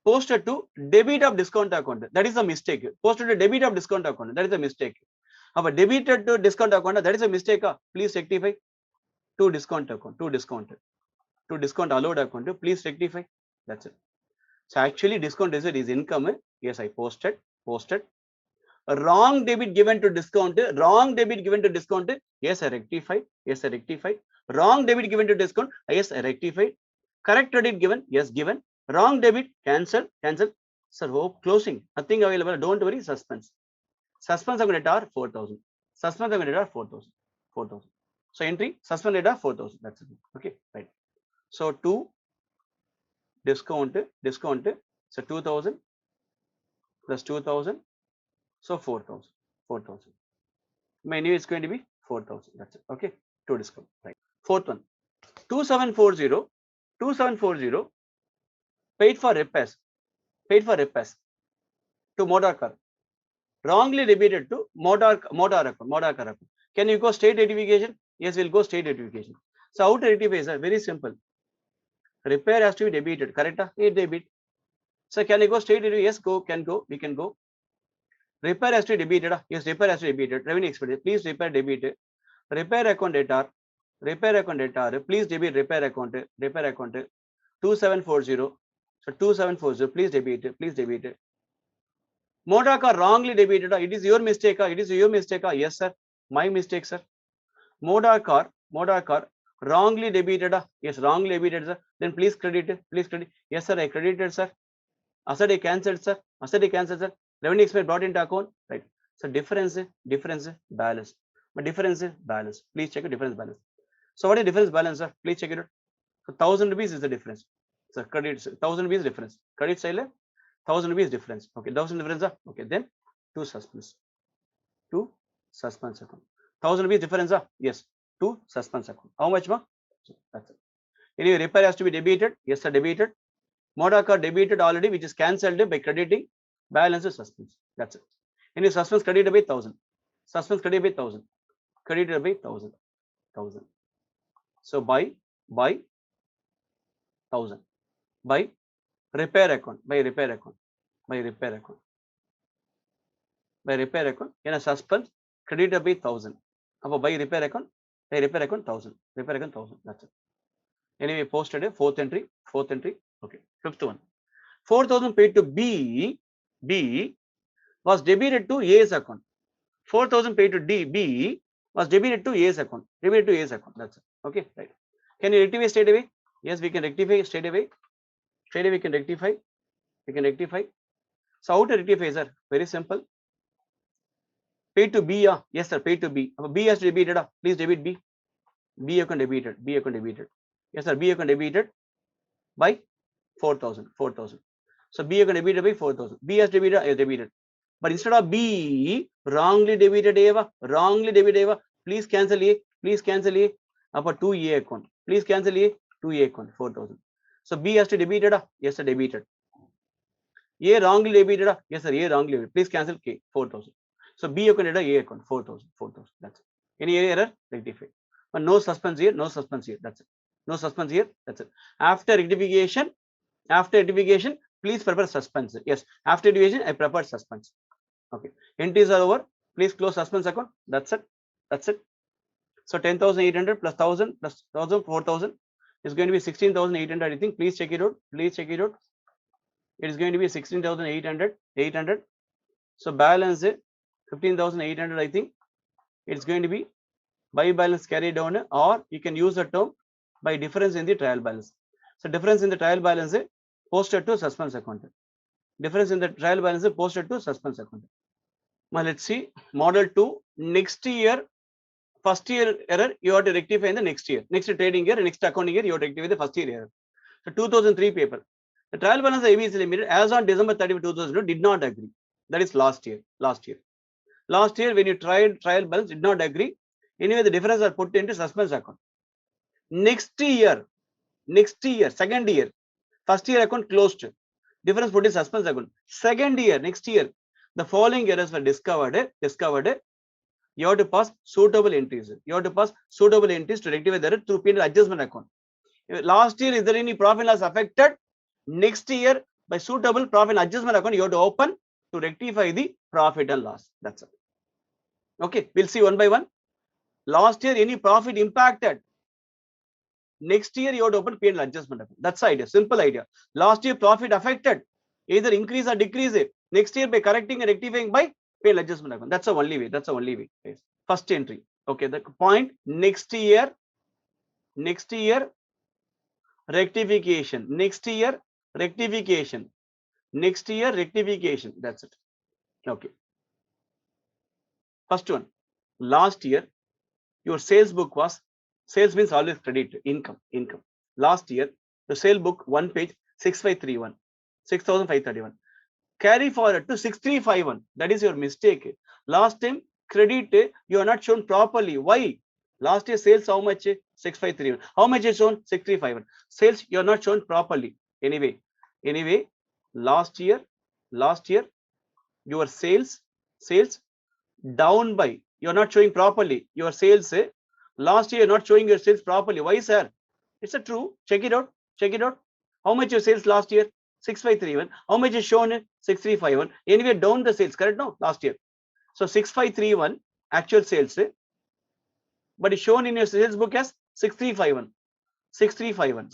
Posted to debit of discount account. That is a mistake. Posted to debit of discount account. That is a mistake. Debited to discount account. That is a mistake. Please rectify. To discount account. To discount allowed account. Please rectify. That's it. So actually discount receipt is income. Yes, I posted. Wrong debit given to discount. Yes, I rectify. Wrong debit given to discount. Yes, I rectified. Correct credit given. Yes, given. Wrong debit. Cancel. Sir, hope closing. Nothing available. Don't worry. Suspense account data 4000. 4000. So entry suspense data 4000. That's it. Okay, right. So to discount. So 2000 plus 2000. So 4000. Anyway, it's going to be 4000. That's it. Okay. To discount. Right. Fourth one. 2740 paid for repairs to motor car. Wrongly debited to motor car. Can you go straight rectification? Yes, we'll go straight rectification. So how to rectify is very simple. Repair has to be debited, correct? Debit. So can you go straight? Yes, can go. We can go. Repair has to be debited. Yes, repair has to be debited. Revenue expenditure. Please repair debit. Repair account data. Please debit repair account. 2740. So 2740. Please debit. Motor car wrongly debited. It is your mistake. Yes, sir. My mistake, sir. Motor car wrongly debited. Yes, wrongly debited, sir. Then please credit. Yes, sir. I credited, sir. Asset I cancelled, sir. Revenue expense brought into account. Right. So difference, balance. But difference, balance. Please check the difference balance. So what is difference balance, sir? Please check it out. So 1000 rupees is the difference. So credit 1000 rupees difference. Credit side 1000 rupees difference. Okay, 1000 difference. Okay, then to suspense account. 1000 rupees difference. Yes, to suspense account. How much more? So that's it. Anyway, repair has to be debited. Yes, sir, debited. Motor car debited already, which is cancelled by crediting. Balance is suspense. That's it. Anyway, suspense credited by 1000. Credited by 1000. So by 1000. By repair account. In a suspense credited by 1000. By repair account. 1000. That's it. Anyway, posted a fourth entry. Okay. Fifth one. 4000 paid to B was debited to A's account. 4000 paid to B was debited to A's account. That's it. Okay, right. Can you rectify straight away? Yes, we can rectify straight away. Straight away we can rectify. We can rectify. So how to rectify, sir? Very simple. Pay to B, yes sir, pay to B. B has to be debited, please debit B. B account debited, B account debited. Yes sir, B account debited by 4,000, 4,000. So B account debited by 4,000. B has debited. But instead of B, wrongly debited A, wrongly debited A, please cancel A, please cancel A. Upper 2A account, please cancel A, 2A account, 4,000. So B has to debited, yes sir, debited. A wrongly debited, yes sir, A wrongly debited. Please cancel K, 4,000. So B account data A account 4,000, 4,000. That's it. Any error, rectify. But no suspense here, no suspense here. That's it. No suspense here. That's it. After rectification, please prepare suspense. Yes, after rectification, I prepared suspense. Okay. Entries are over. Please close suspense account. That's it. That's it. So 10,800 plus 1,000 plus 1,000, 4,000 is going to be 16,800. I think. Please check it out. Please check it out. It is going to be 16,800. 800. So balance it. 15,800, I think it's going to be by balance carry down, or you can use the term by difference in the trial balance. So difference in the trial balance posted to suspense account. Difference in the trial balance posted to suspense account. Now let's see model 2. Next year, first year error you have to rectify in the next year. Next trading year, next accounting year you have to rectify the first year error. So 2003 paper. The trial balance of ABC Limited as on December 31, 2002 did not agree. That is last year. Last year, when you tried trial balance, did not agree. Anyway, the difference are put into suspense account. Next year, second year, first year account closed. Difference put in suspense account. Second year, next year, the following errors were discovered. You have to pass suitable entries. You have to pass suitable entries to rectify the error through P&L adjustment account. Last year, is there any profit loss affected? Next year, by suitable profit adjustment account, you have to open to rectify the profit and loss. That's it. Okay, we'll see one by one. Last year, any profit impacted? Next year, you have to open P&L adjustment account. That's the idea. Simple idea. Last year, profit affected, either increase or decrease it. Next year, by correcting and rectifying by P&L adjustment account. That's the only way. That's the only way. Yes. First entry. Okay, the point. Next year, rectification. Next year, rectification. Next year, rectification. That's it. Okay. First one. Last year, your sales book was, sales means always credit, income. Last year, the sale book, one page, 6531, 6,531. Carry forward to 6351. That is your mistake. Last time, credit, you are not shown properly. Why? Last year, sales, how much? 6531. How much is shown? 6351. Sales, you are not shown properly. Anyway, last year, your sales down by, you're not showing properly your sales. Last year, you're not showing your sales properly. Why, sir? It's a true. Check it out. How much your sales last year? 6531. How much is shown? 6351. Anyway, down the sales, correct? No, last year. So 6531 actual sales, but it's shown in your sales book as 6351. 6531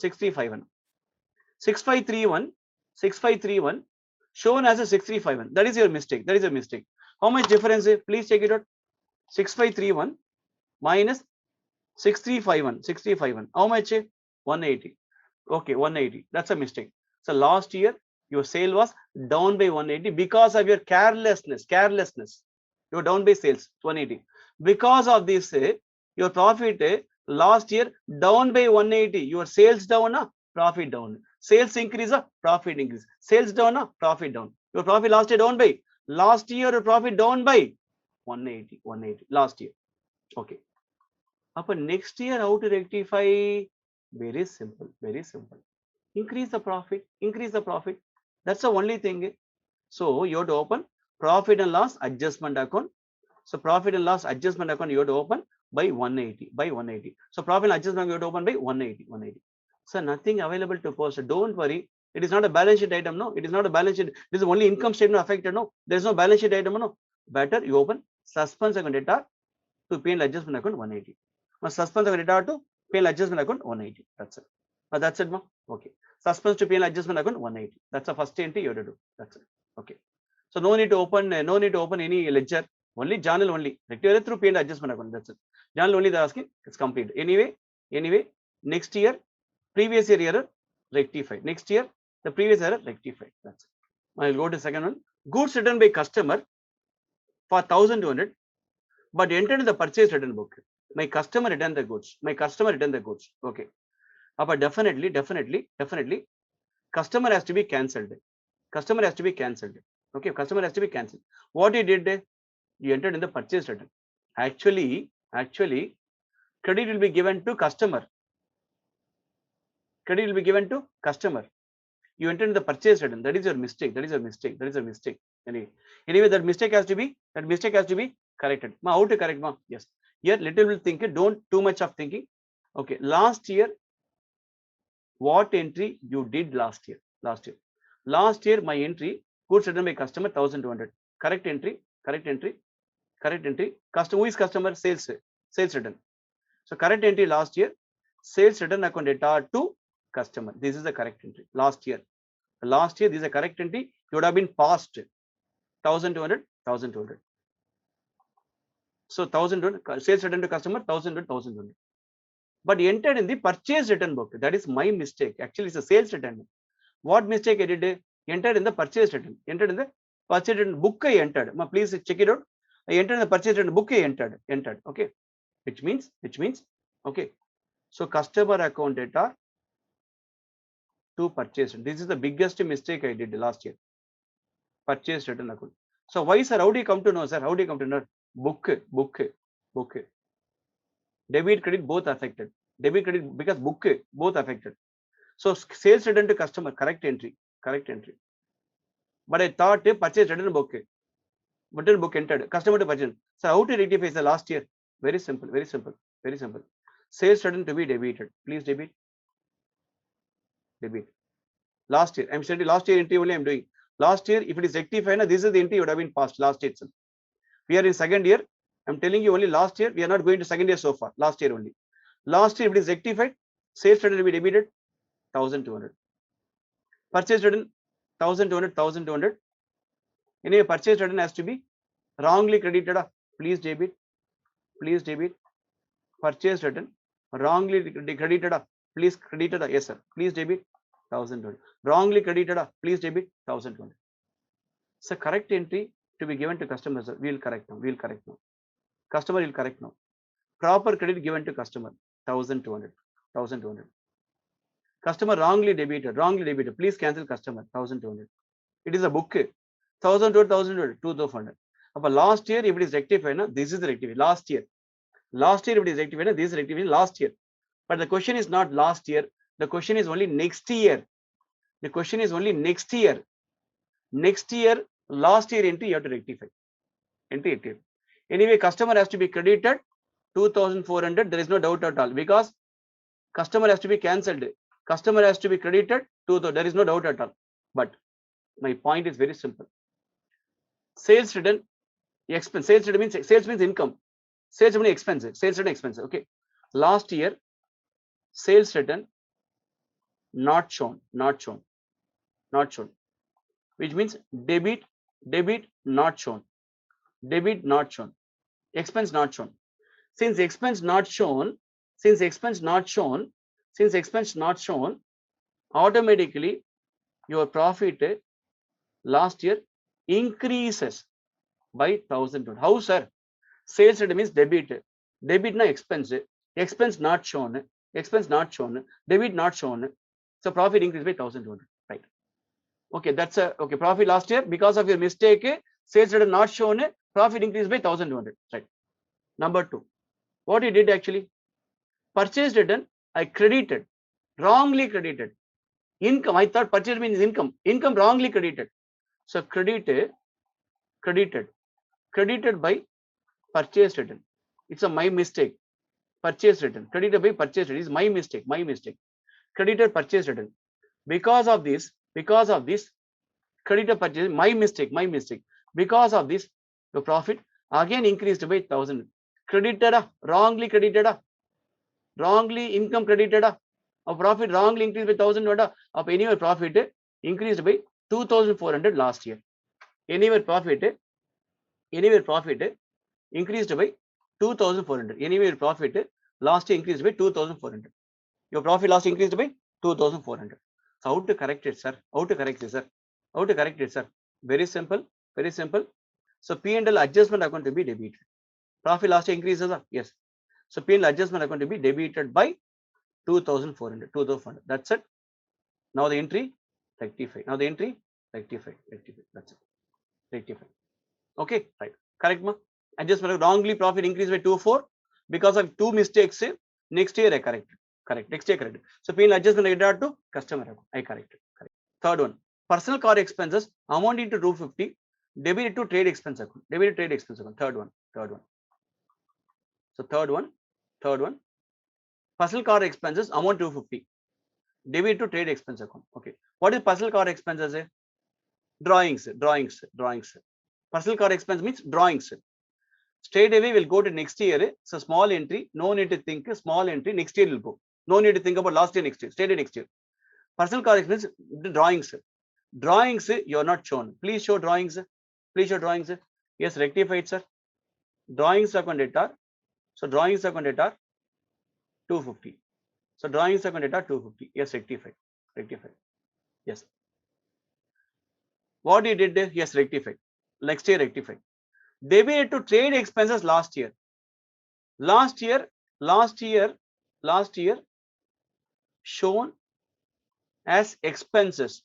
shown as a 635. That is your mistake. How much difference? Please check it out. 6531 minus 635. How much? 180. Okay, 180. That's a mistake. So last year your sale was down by 180 because of your carelessness. You're down by sales 180. Because of this, your profit last year down by 180. Your sales down, profit down. Sales increase, profit increase. Sales down, profit down. Your profit last year down by, last year your profit down by 180 last year. Okay. Upon next year, how to rectify? Very simple. Increase the profit. That's the only thing. So you have to open profit and loss adjustment account. So profit and loss adjustment account you have to open by 180. So profit and adjustment you have to open by 180. So nothing available to post. Don't worry. It is not a balance sheet item. No, it is not a balance sheet. This is only income statement affected. No, there is no balance sheet item. No, better you open suspense account data to P&L adjustment account 180. Now suspense account data to P&L adjustment account 180. That's it. That's it, ma. Okay. Suspense to P&L adjustment account 180. That's the first entry you have to do. That's it. Okay. So no need to open any ledger. Only journal only. Rectify through P&L adjustment account. That's it. Journal only they're asking. It's complete. Anyway, next year, previous year error, rectify. Next year, The previous error rectified. That's it. I'll go to the second one. Goods returned by customer for 1200, but entered in the purchase return book. My customer returned the goods. My customer returned the goods. Okay. But definitely, customer has to be cancelled. Customer has to be cancelled. Okay, customer has to be cancelled. What he did, he entered in the purchase return. Actually, credit will be given to customer. Credit will be given to customer. You entered in the purchase return. That is your mistake. That is your mistake. That is your mistake. Anyway, that mistake has to be corrected. Ma, how to correct, ma? Yes. Here, little bit thinking. Don't too much of thinking. Okay. Last year, what entry you did last year? Last year, my entry, goods returned by customer 1200. Correct entry. Customer, who is customer? Sales return. So correct entry last year, sales return account data to customer. This is the correct entry. Last year, this is a correct entry. You would have been passed 1200. So 1200 sales return to customer 1200. But entered in the purchase return book. That is my mistake. Actually, it's a sales return. What mistake I did? Entered in the purchase return. Entered in the purchase return book. I entered. Please check it out. I entered in the purchase return book. I entered. Okay. Which means. Okay. So customer account data to purchase. This is the biggest mistake I did last year. Purchase return account. So why, sir? How do you come to know, sir? How do you come to know? Book. Debit, credit, both affected. Debit, credit, because book, both affected. So sales return to customer, correct entry. But I thought purchase return book. Return book entered. Customer to purchase. So how to rectify the last year? Very simple. Sales return to be debited. Please debit. Last year, I'm saying last year entry only I'm doing. Last year, if it is rectified, this is the entry would have been passed last year itself. We are in second year. I'm telling you only last year. We are not going to second year so far. Last year only. Last year, if it is rectified, sales return will be debited 1200. Purchase return 1200. Anyway, purchase return has to be wrongly credited. Please debit. Purchase return wrongly credited. Please credited. Yes, sir. Please debit 1200. Wrongly credited. Please debit 1200. So correct entry to be given to customer. We will correct now. Customer will correct now. Proper credit given to customer 1200. Customer wrongly debited. Please cancel customer 1200. It is a book 1200. 2000. But last year, if it is rectified, this is the rectified. Last year, if it is rectified, this is rectified last year. But the question is not last year. The question is only next year. Next year, last year entry you have to rectify. Entry. Anyway, customer has to be credited 2400. There is no doubt at all, because customer has to be cancelled. Customer has to be credited 2000. There is no doubt at all. But my point is very simple. Sales return expense. Sales means income. Sales return expense. Okay. Last year, sales return not shown. Which means debit not shown. Expense not shown. Since expense not shown, automatically your profit last year increases by 1000. How, sir? Sales return means debit na expense not shown, debit not shown. So profit increased by 1200. Right? Okay, that's okay. Profit last year, because of your mistake, sales return not shown, profit increased by 1200. Right? Number 2, what he did actually? Purchase return I credited, wrongly credited. Income, I thought purchase means income wrongly credited. So credited by purchase return. It's my mistake. Purchase return credited by purchase return is my mistake. Credited purchase return. Because of this credited purchase, my mistake. Because of this, the profit again increased by 1000. Credited, wrongly credited, wrongly income credited, of profit wrongly increased by 1000. Of anyway profit increased by 2400 last year. Anyway profit increased by 2400. Anyway profit last year increased by 2400. Your profit last increased by 2400. So how to correct it, sir? How to correct it, sir? How to correct it, sir? Very simple, very simple. So P&L adjustment account to be debited. Profit last year increases, yes. So P&L adjustment account to be debited by 2,400, 2,400. That's it. Now the entry rectify. Now the entry rectify. That's it. Rectify. Okay, right. Correct, ma? Adjustment wrongly profit increased by 2,4 because of two mistakes. Next year I corrected. Correct. Next year corrected. So P&L adjustment regard to customer account. I corrected. Correct. Third one, personal car expenses amounting to 250 debited to trade expense account. Debited trade expense account. Third one. So third one. Personal car expenses amount 250 debit to trade expense account. Okay. What is personal car expenses? Drawings. Personal car expense means drawings. Straight away will go to next year. So small entry, no need to think. Small entry next year will go. No need to think about last year, next year. Straight away next year. Personal car expense drawings. Drawings you are not shown. Please show drawings. Please show drawings. Yes, rectified, sir. Drawings account data. So drawings account data 250. So drawings account data 250. Yes, rectified. Yes. What you did there? Yes, rectified. Next year rectified. Debited to trade expenses last year. Last year shown as expenses.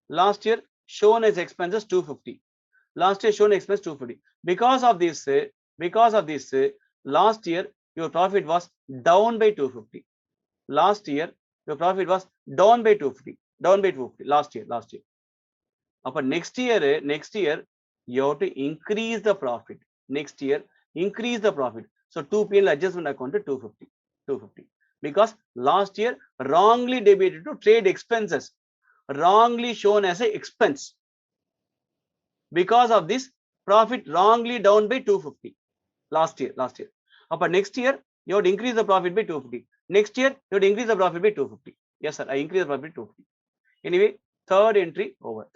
Last year shown as expenses 250. Last year shown expense 250. Because of this, last year your profit was down by 250. Last year your profit was down by 250. Last year. But next year you have to increase the profit. Next year increase the profit. So 2 P&L adjustment account to 250. Because last year wrongly debited to trade expenses, wrongly shown as a expense. Because of this, profit wrongly down by 250 last year. But next year you have to increase the profit by 250. Next year you have to increase the profit by 250. Yes, sir. I increase the profit by 250. Anyway, third entry over.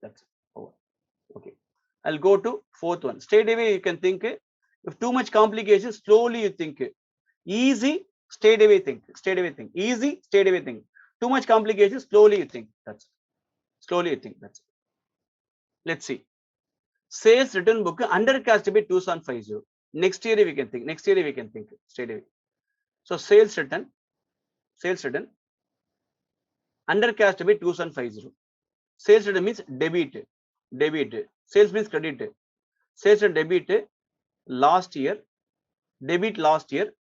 That's over. Okay. I'll go to fourth one. Straight away you can think. If too much complication, slowly you think. Easy, straight away think. Easy, straight away think. Too much complication, slowly you think. That's it. Let's see. Sales return book under cash to be 2750. Next year we can think. Straight away. So sales return under cash to be 2750. Sales return means debit. Sales means credit. Sales and debit last year. Debit last year.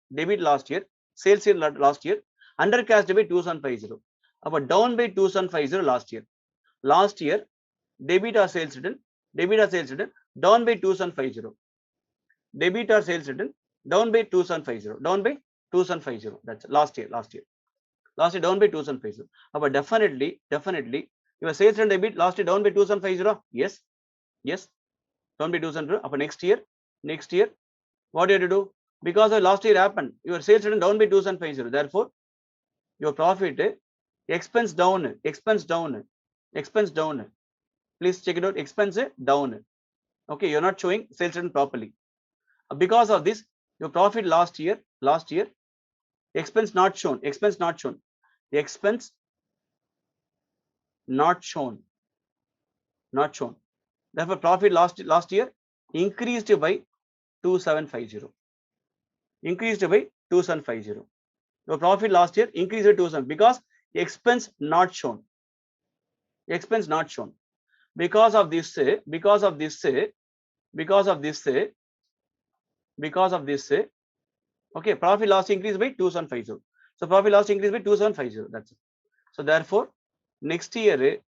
Sales year last year. Under cash to be 2750. But down by 2750 last year. Last year debit or sales return. Down by 2750. Debit or sales return down by 2750. That's last year. Last year down by 2750. But definitely your sales and debit last year down by 2750. Yes. Down by 2750. But next year, what do you have to do? Because of last year happened, your sales return down by 2750. Therefore, your profit expense down. Please check it out. Expense down. Okay, you're not showing sales return properly. Because of this, your profit last year, expense not shown. Expense not shown. Therefore, profit last year increased by 2750. Your profit last year increased by 27 because expense not shown. Because of this, okay, profit loss increased by 2750. So profit loss increased by 2750. That's it. So therefore, next year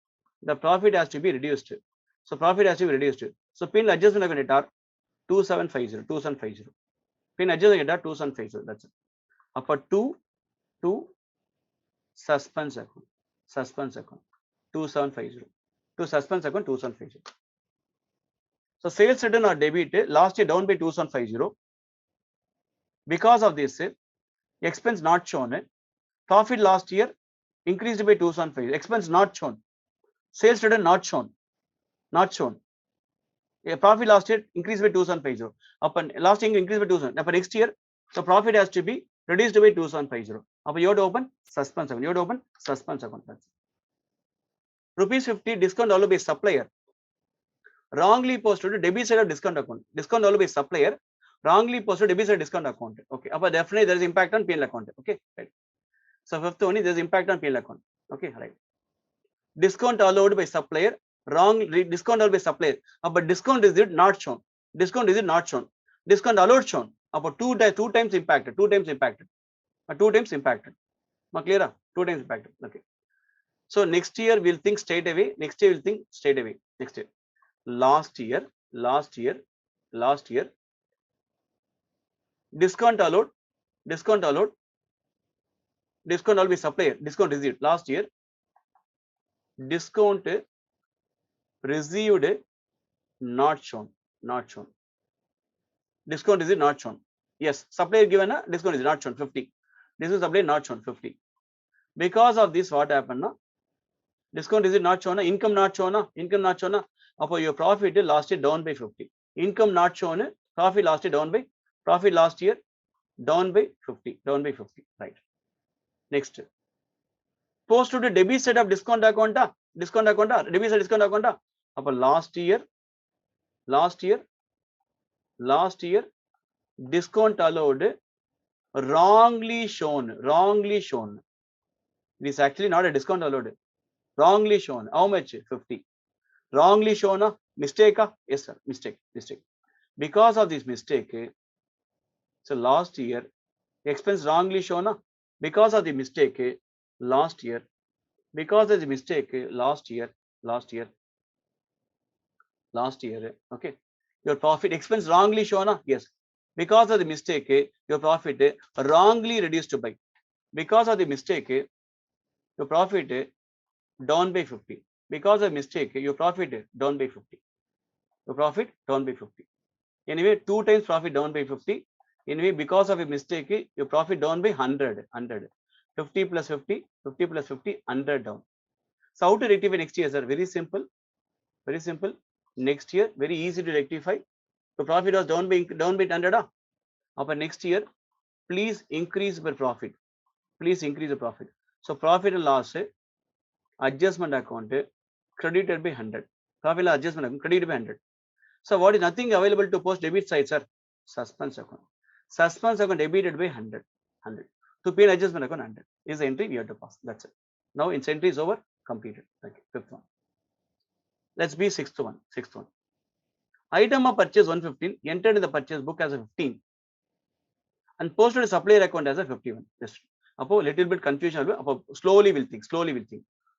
the profit has to be reduced. So P&L adjustment account are 2750. P&L adjustment account 2750. That's it. Upper 2 suspense account 2750. To suspense account 2750. So sales return or debit last year down by 2750. Because of this, expense not shown. Profit last year increased by 2750. Expense not shown. Sales return not shown. Profit last year increased by 2750. Upon last year increased by 2000. Upon next year, so profit has to be reduced by 2750. Upon you have to open suspense account. That's it. rupees 50 discount all by supplier, wrongly posted to debit side of discount account. Discount all by supplier, wrongly posted debit side discount account. Okay, but definitely there is impact on P&L account. Okay, right. So fifth one is there is impact on P&L account. Okay, right. Discount allowed by supplier, discount allowed by supplier. But discount is it not shown? Discount is it not shown? Discount allowed shown. About two times impacted. Two times impacted. Clear? 2 times impacted. Okay. So next year we'll think straight away. Next year we'll think straight away. Next year. Last year. Discount allowed. Discount allowed by supplier. Discount received. Last year. Discount received not shown. Discount is it not shown? Yes. Supplier given a discount is not shown 50. This is supplier not shown 50. Because of this, what happened now? Discount is it not shown? Income not shown? Income not shown? Upon your profit last year down by 50. Income not shown. Profit last year down by profit last year down by 50. Down by 50. Right. Next. Post to the debit side of discount account. Discount account. Debit side discount account. Upon last year. Discount allowed wrongly shown. It is actually not a discount allowed. Wrongly shown. How much? 50. Wrongly shown. Mistake? Yes, sir. Mistake. Because of this mistake, so last year expense wrongly shown. Because of the mistake last year. Because of the mistake last year. Okay. Your profit expense wrongly shown. Yes. Because of the mistake, your profit wrongly reduced by. Because of the mistake, your profit down by 50. Because of mistake, your profit down by 50. Your profit down by 50. Anyway, 2 times profit down by 50. Anyway, because of a mistake, your profit down by 100. 50 plus 50, 50 plus 50, 100 down. So how to rectify next year, sir? Very simple. Next year, very easy to rectify. The profit was down by 100. Upon next year, please increase the profit. So profit and loss adjustment account credited by 100. Profit loss adjustment account credited by 100. So what is nothing available to post debit side, sir? Suspense account. Suspense account debited by 100. To pay adjustment account 100 is the entry we have to pass. That's it. Now its entry is over, completed. Okay, fifth one. Let's be sixth one. Item of purchase 115 entered in the purchase book as a 15 and posted a supplier account as a 51. Just a little bit confusion. Slowly we'll think.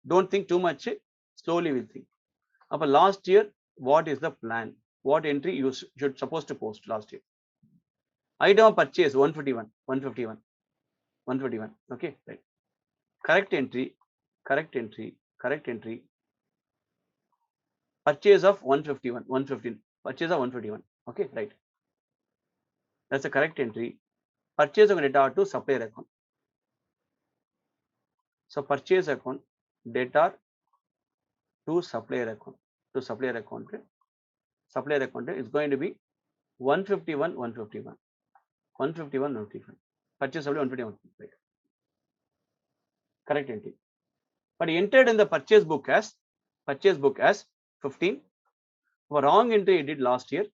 Don't think too much. Slowly we'll think. Last year, what is the plan? What entry you should supposed to post last year? Item of purchase 151. Okay, right. Correct entry. Purchase of 115. Purchase of 151. Okay, right. That's the correct entry. Purchase of data to supplier account. So purchase account data to supplier account. Supplier account is going to be 151. Purchase of 151. Right. Correct entry. But entered in the purchase book as 15. Wrong entry I did last year.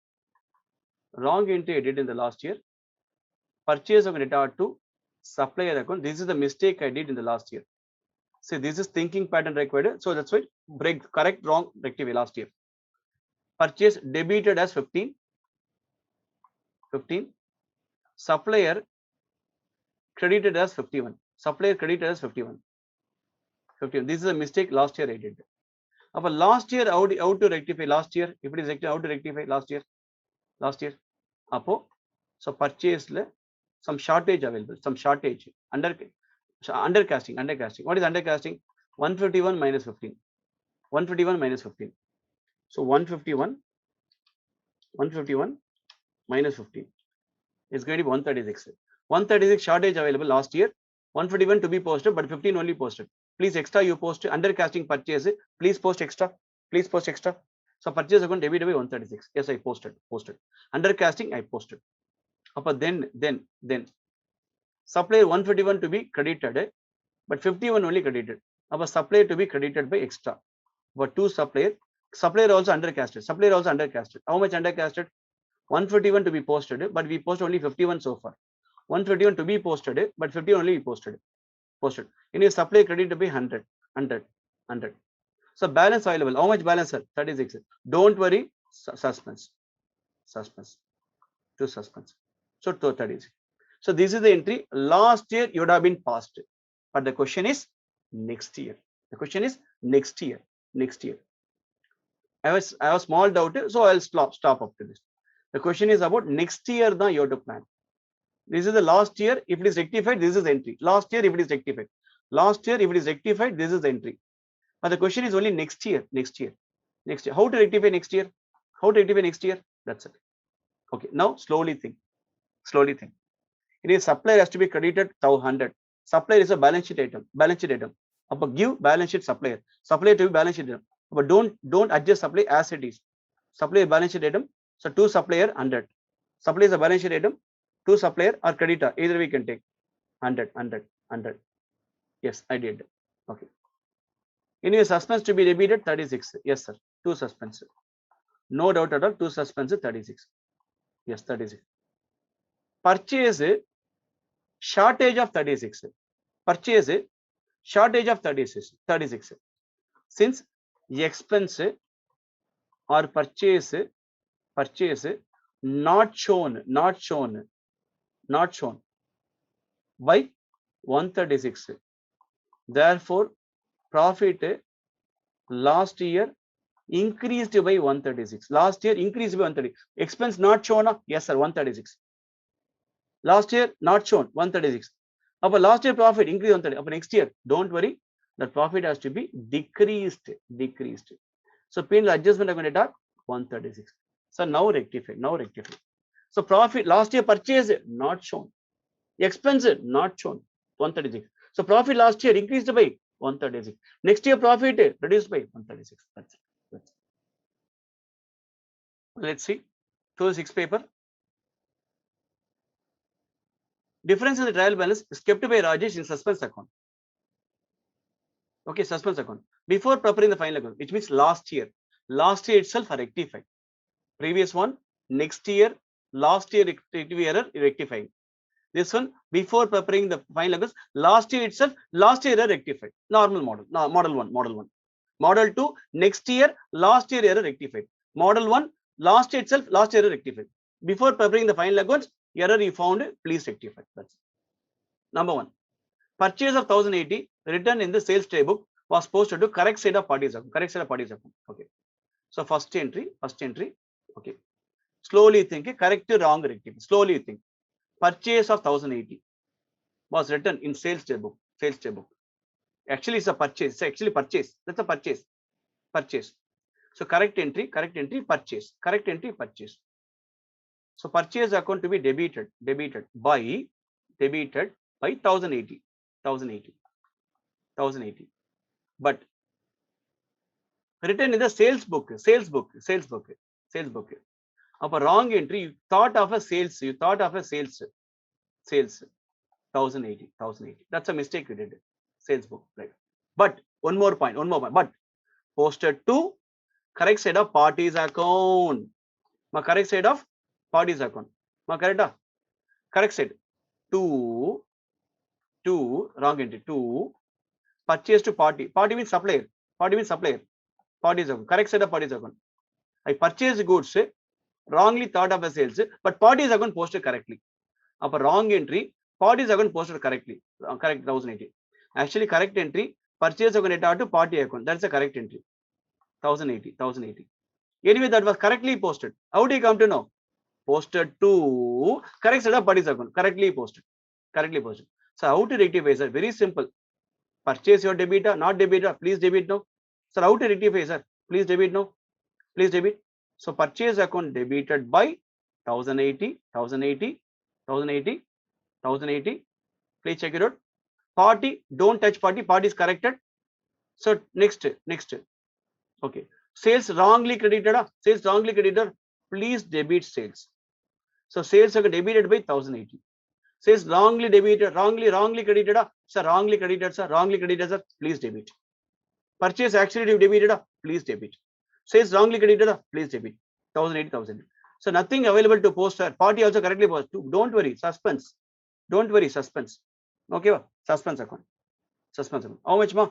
In the last year. Purchase of data to supplier account. This is the mistake I did in the last year. See, this is thinking pattern required. So that's why correct, wrong, rectify last year. Purchase debited as 15. Supplier credited as 51. This is a mistake last year I did. Last year, how to rectify last year? If it is rectified, how to rectify last year? So purchase some shortage available. Undercasting. What is undercasting? 151 minus 15. So 151 minus 15 is going to be 136. 136 shortage available last year. 151 to be posted, but 15 only posted. Please extra you post undercasting purchase. Please post extra. So purchase account debit by 136. Yes, I posted. Undercasting I posted. Then supplier 151 to be credited, but 51 only credited. Supplier to be credited by extra. But two supplier also undercasted. Supplier also undercasted. How much undercasted? 151 to be posted, but we post only 51 so far. 151 to be posted, but 50 only we posted. In your supply credit to be 100. So balance available. How much balance, sir? 36. Don't worry. Suspense. To suspense. So 36. So this is the entry. Last year you would have been passed, but the question is next year. The question is next year. I have small doubt, so I'll stop up to this. The question is about next year. You have to plan. This is the last year. If it is rectified, this is entry. Last year, if it is rectified. This is the entry. But the question is only next year. How to rectify next year? That's it. Okay. Now slowly think. It is supplier has to be credited 100. Supplier is a balance sheet item. But give balance sheet supplier. Supplier to be balance sheet item. But don't adjust supply as it is. Supplier balance sheet item. So two supplier 100. Supplier is a balance sheet item. Two supplier or creditor. Either we can take 100. Yes, I did. Okay. In your suspense to be debited 36. Yes, sir. Two suspense. No doubt at all. Two suspense 36. Yes, 36. Purchase shortage of 36. Purchase shortage of 36. Since the expense or purchase not shown by 136. Therefore, profit last year increased by 136. Last year increased by 136. Expense not shown? Yes, sir, 136. Last year not shown, 136. Upon last year profit increased 130. Upon next year, don't worry, the profit has to be decreased. So P&L adjustment I'm going to talk 136. So now rectify. So profit last year purchase not shown. Expense not shown, 136. So profit last year increased by 136. Next year profit reduced by 136. That's it. Let's see. 206 paper. Difference in the trial balance is kept by Rajesh in suspense account. Okay, suspense account. Before preparing the final account, which means last year itself are rectified. Previous one, next year, last year error rectifying. This one, before preparing the final accounts, last year error rectified. Normal model. No, model one. Model 2, next year, last year error rectified. Model 1, last year error rectified. Before preparing the final accounts, error you found, please rectify. That's it. Number 1. Purchase of 1080 written in the sales tray book was posted to correct side of parties account. Okay. So first entry. Okay. Slowly think, correct, wrong, rectify. Slowly think. Purchase of 1080 was written in sales tray book. Actually, it's a purchase. That's a purchase. So correct entry, purchase. So purchase account to be debited by 1080. But written in the sales book. Of a wrong entry, you thought of a sales. 1080. That's a mistake you did. Sales book, right? But one more point. But posted to correct side of parties account. Correct side of parties account. Correct side. Two wrong entry. 2 purchase to party. Party means supplier. Parties account. Correct side of parties account. I purchased goods. Wrongly thought of a sales, but parties account posted correctly. Up a wrong entry, parties account posted correctly. Correct 1080. Actually, correct entry, purchase account to party account. That's the correct entry. 1080. Anyway, that was correctly posted. How do you come to know? Posted to correct set of parties account. Correctly posted. So how to rectify, sir? Very simple. Purchase your debitor, not debitor. Please debit now. Sir, how to rectify, sir? Please debit now. So purchase account debited by 1080. Please check it out. Party, don't touch party. Party is corrected. So next. Okay. Sales wrongly credited. Please debit sales. So sales are debited by 1080. Sales wrongly debited, wrongly credited. Sir, wrongly credited, sir. Please debit. Purchase actually debited, please debit. Sales wrongly credited, please debit. 1,080, So nothing available to post. Party also correctly post. Don't worry, suspense. Don't worry, suspense. Okay, suspense account. Suspense account. How much, ma?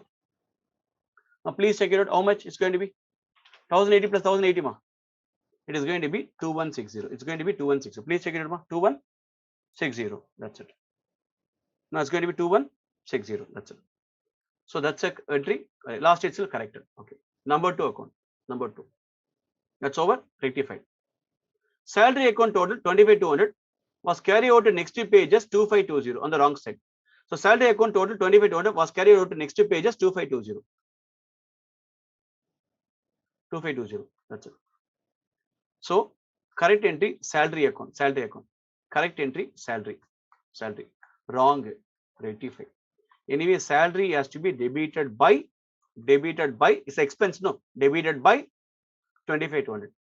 Please check it out. How much it's going to be? 1,080 plus 1,080, ma. It is going to be 2,160. It's going to be 2,160. Please check it out, ma. 2,160. That's it. Now it's going to be 2,160. That's it. So that's a entry. Last it's still corrected. Okay. Number 2 account. Number 2. That's over. Rectified. Salary account total 25,200 was carried out to next two pages 2520 on the wrong side. So salary account total 25,200 was carried out to next two pages 2520. 2520. That's it. So correct entry salary account. Salary account. Correct entry salary. Salary. Wrong. Rectified. Anyway, salary has to be debited by it's expense, no, debited by 25,200.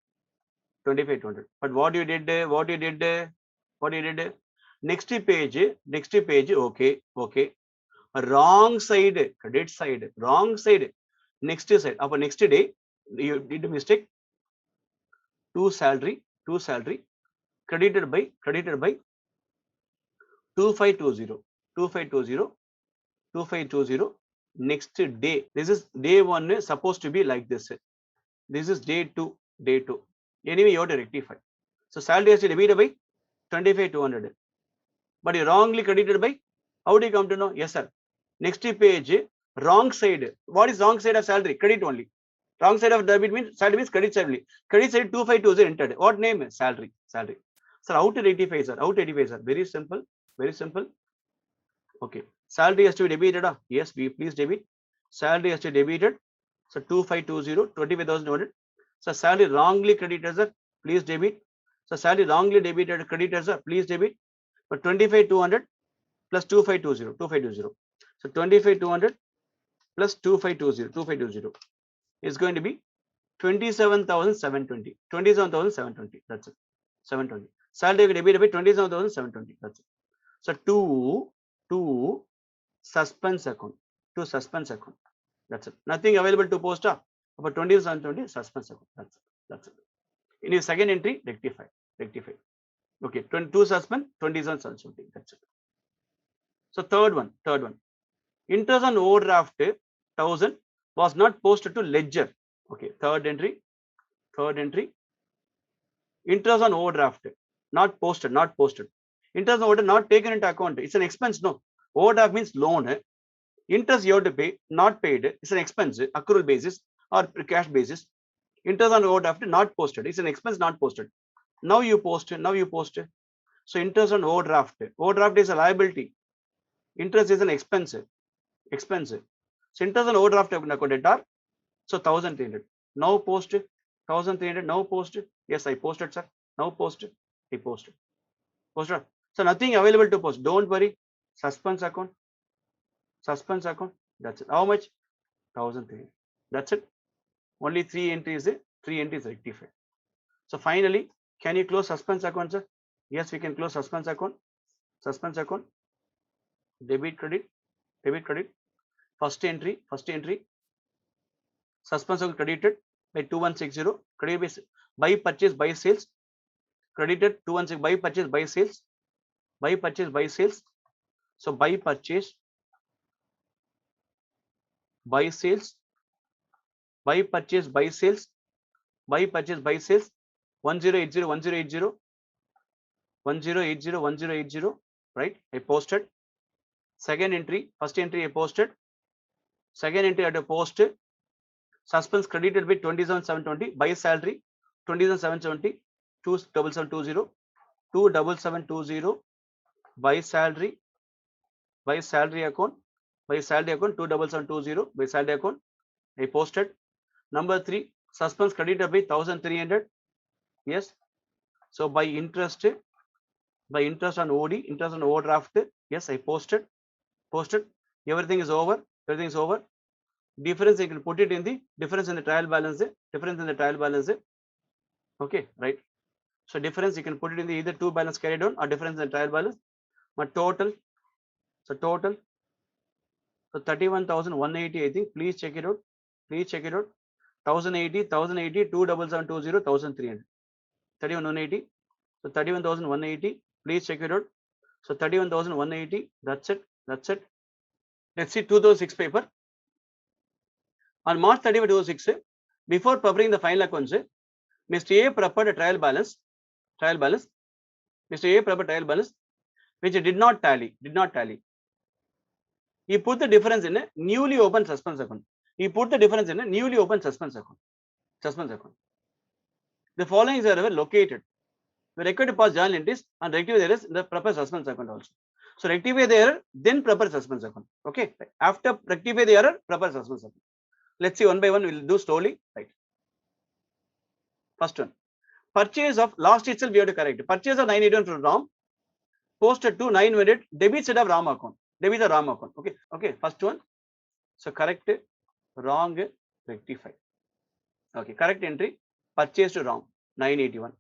25,200. But what you did? Next page, okay. Wrong side, credit side, wrong side, next side. Upon next day, you did a mistake. To salary, credited by 2520. 2520. Next day. This is day 1 supposed to be like this. This is day 2. Anyway, you have to rectify. So salary has to be debited by 25,200. But you wrongly credited by, how do you come to know? Yes, sir. Next page, wrong side. What is wrong side of salary? Credit only. Wrong side of debit means salary means credit side only. Credit side 2520 entered. What name? Salary. Sir, how to rectify, sir? Very simple. Okay. Salary has to be debited. Yes, please debit. Salary has to be debited. So 2520, 25,200. So salary wrongly credited, sir. Please debit. So salary wrongly debited, credited, sir. Please debit. But 25,200 plus 2520. So 25,200 plus 2520 is going to be 27,720. 27,720. That's it. 720. Salary debited by 27,720. That's it. So to suspense account. That's it. Nothing available to post up. About 2720 suspense account. That's it. In his second entry, rectify. Okay, 22 suspend, 2720. That's it. So third one. Interest on overdraft 1,000 was not posted to ledger. Okay, third entry. Interest on overdraft not posted. Interest on overdraft not taken into account. It's an expense. No, overdraft means loan. Interest you have to pay, not paid. It's an expense, accrual basis or cash basis. Interest on overdraft not posted. It's an expense not posted. Now you post. So interest on overdraft. Overdraft is a liability. Interest is an expense. So interest on overdraft account are so 1,300. Now post 1,300. Now post. Yes, I posted, sir. Now post. I posted. Posted. So nothing available to post. Don't worry. Suspense account. That's it. How much? 1,300. That's it. Only 3 entries. 3 entries rectified. So finally, can you close suspense account, sir? Yes, we can close suspense account. Debit credit. First entry. Suspense account credited by 2,160. Credit by purchase by sales. Credited 2,160 by purchase by sales. So by purchase by sales. 1080. Right? I posted. Second entry. First entry I posted. Second entry I had to post. Suspense credited by 27,720 by salary 27,720 27720 27720 by salary account 27720 by salary account I posted. Number 3, suspense credited by 1,300. Yes. So by interest on OD, interest on overdraft. Yes, I posted. Everything is over. Difference you can put it in the difference in the trial balance. Okay, right. So difference you can put it in the either two balance carried on or difference in the trial balance. But total. So 31,180. I think. Please check it out. Please check it out. 1080, 27720, 1300. 31,180. So 31,180. Please check it out. So 31,180. That's it. That's it. Let's see 2006 paper. On March 31, 2006, before preparing the final accounts, Mr. A prepared a trial balance. Mr. A prepared trial balance, which did not tally. He put the difference in a newly opened suspense account. The following are located. We required to pass journal entries and rectify the errors in the proper suspense account also. So rectify the error, then proper suspense account. Okay. After rectify the error, proper suspense account. Let's see one by one. We'll do slowly. Right. First one. Purchase of last itself we have to correct. Purchase of 981 from ROM. Posted to 900 debit set of ROM account. Debit the ROM account. Okay. Okay. First one. So correct, wrong, rectify. Okay. Correct entry. Purchase to ROM 981.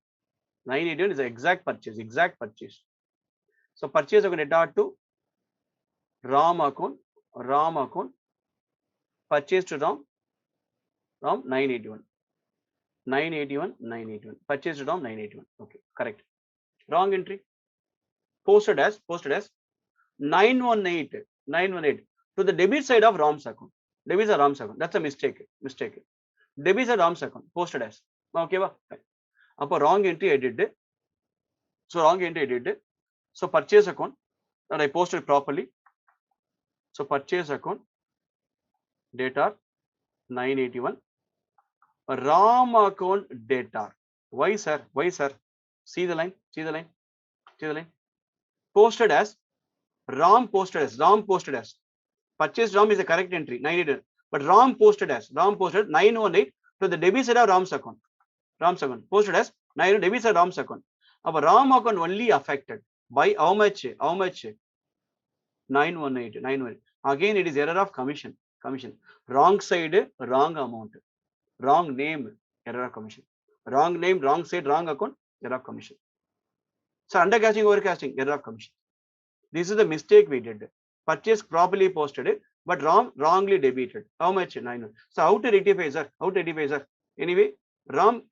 981 is the exact purchase. So purchase of data to ROM account. Purchase to ROM 981. 981. Purchase to ROM 981. Okay, correct. Wrong entry. Posted as 918 to the debit side of ROM's account. Debit is ROM's account. That's a mistake. Debit is ROM's account. Posted as. Okay, right. Upper wrong entry I did. So wrong entry I did. So purchase account that I posted properly. So purchase account data 981. ROM account data. Why sir? See the line. Posted as ROM posted as. Purchase ROM is the correct entry 981. But ROM posted 918 to the debit side of ROM's account. Posted as 9 debit side ROM's account. Our ROM account only affected by how much? 918. Again, it is error of commission. Wrong side, wrong amount. Wrong name, error of commission. Wrong name, wrong side, wrong account, error of commission. So undercasting, overcasting, error of commission. This is the mistake we did. Purchase properly posted, but wrongly debited. How much? 9. So how to rectify, sir? Anyway, ROM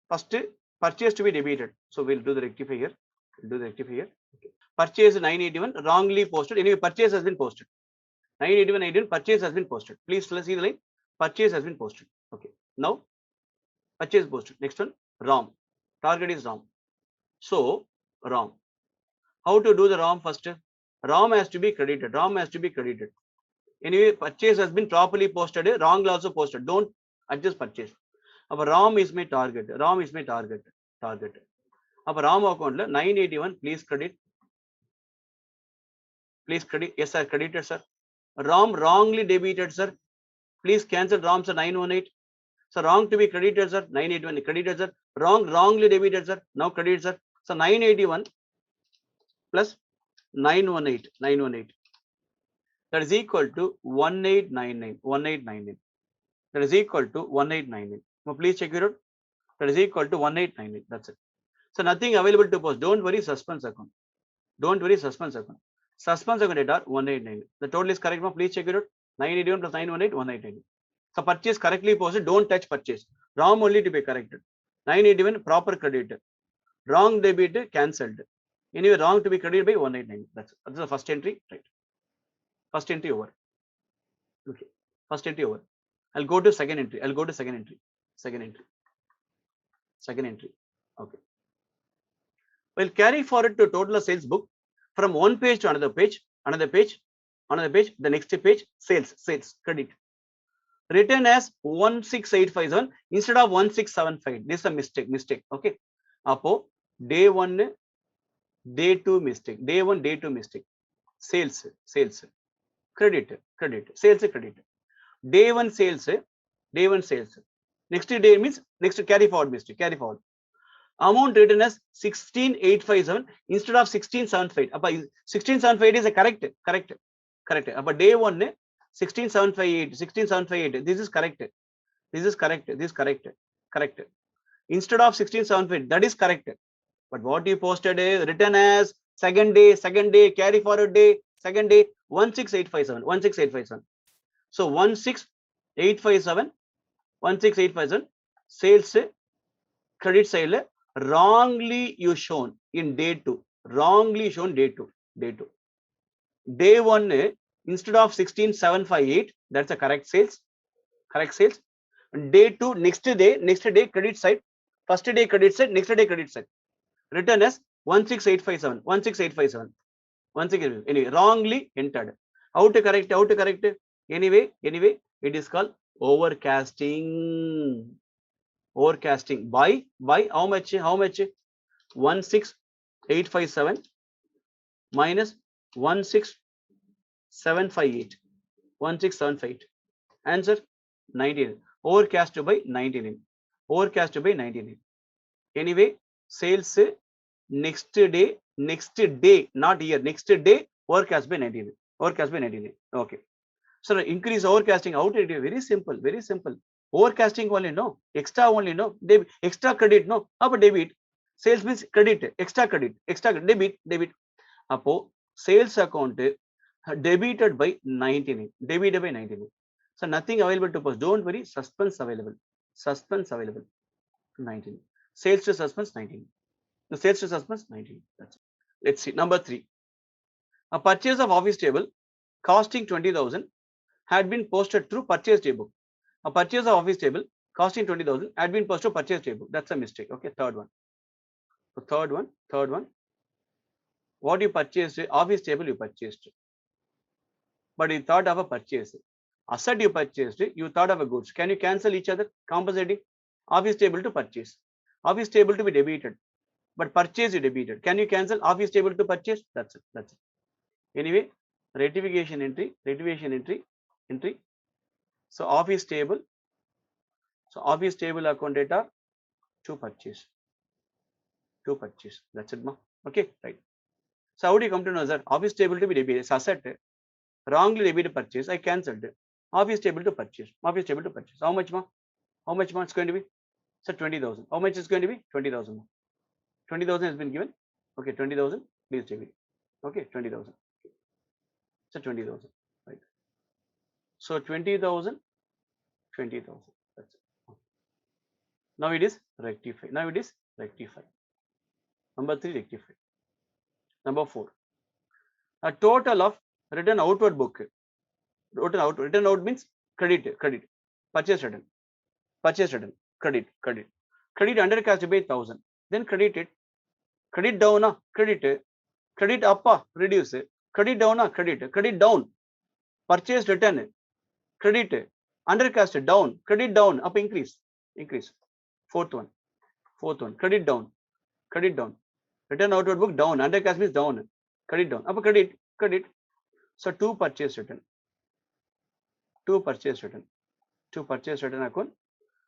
first purchase to be debited. So we'll do the rectify here. Okay. Purchase 981 wrongly posted. Anyway, purchase has been posted. 981 purchase has been posted. Please see the line. Purchase has been posted. Okay. Now purchase posted. Next one, ROM. Target is ROM. So ROM. How to do the ROM first? ROM has to be credited. Anyway, purchase has been properly posted. Wrongly also posted. Don't adjust purchase. Our ROM is my target. Our ROM account 981. Please credit. Yes, sir. Credited, sir. ROM wrongly debited, sir. Please cancel ROM, sir. 918. So wrong to be credited, sir. 981 credited, sir. Wrongly debited, sir. Now credit, sir. So 981 plus 918. That is equal to 1899. That is equal to 1899. Now please check it out. That is equal to 1899. That's it. So nothing available to post. Don't worry, suspense account. Suspense account data 189. The total is correct. Now please check it out. 981 plus 918, 189. So purchase correctly posted. Don't touch purchase. ROM only to be corrected. 981 proper credit. Wrong debit cancelled. Anyway, wrong to be credited by 189. That's the first entry. Right. First entry over. Okay. First entry over. I'll go to second entry. Second entry. Okay. We'll carry forward to total sales book from one page to another page, the next page, sales, credit. Written as 16857 instead of 1675. This is a mistake. Okay. Apo day 1, day 2 mistake. Day 1, day 2 mistake. Sales. Credit. Sales, credit. Day 1 sales. Next day means next carry forward mistake. Amount written as 16857 instead of 1675. 1675 is a correct. But day 1 16,758. This is correct. Instead of 16,758, that is correct. But what you posted is written as second day, carry forward day, second day, 16857. So 16857. 857 16857 sales credit side wrongly you shown in day 2, wrongly shown day 2, day 1 instead of 16758, that's a correct sales, day 2 next day credit side, first day credit side, next day credit side, written as 16857 16857 168, anyway wrongly entered. How to correct, anyway it is called overcasting. By how much 16857 minus 16758, 16758, answer 19, overcast by 99, anyway sales next day, not year, next day overcast by 99, okay. So increase overcasting, how to do it? Very simple, overcasting only no, extra only no, extra credit no, up debit, sales means credit, extra debit, appo sales account debited by 99, so nothing available to post, don't worry, suspense available, 19, sales to suspense 19, the sales to suspense 19, that's it. Let's see number 3, a purchase of office table costing 20,000 had been posted through purchase table. A purchase of office table costing 20,000 had been posted to purchase table. That's a mistake. Okay, third one. So third one. What you purchased, office table you purchased, but you thought of a purchase. Asset you purchased, you thought of a goods. Can you cancel each other? Compensating. Office table to purchase. Office table to be debited, but purchase you debited. Can you cancel office table to purchase? That's it. Anyway, rectification entry. So office table account data to purchase. That's it, ma. Okay, right. So how do you come to know, sir? Office table to be debited, asset wrongly debited purchase, I cancelled it. Office table to purchase. How much, ma? It's going to be? So 20,000. How much is going to be? 20,000. 20,000 has been given. Okay, 20,000. Please debit. Okay, 20,000. So 20,000. Right. So 20,000. That's it. Now it is rectified. Number 3, rectified. Number 4, a total of written outward book. Written out means credit. Purchase written. Credit under cash by 1,000. Then credit it. Credit down, credit up, reduce. Credit down, credit down. Purchase return, credit under cash down, credit down, up, increase. Fourth one, credit down. Return outward book down, under cash means down, credit down, up, credit. So two purchase return account,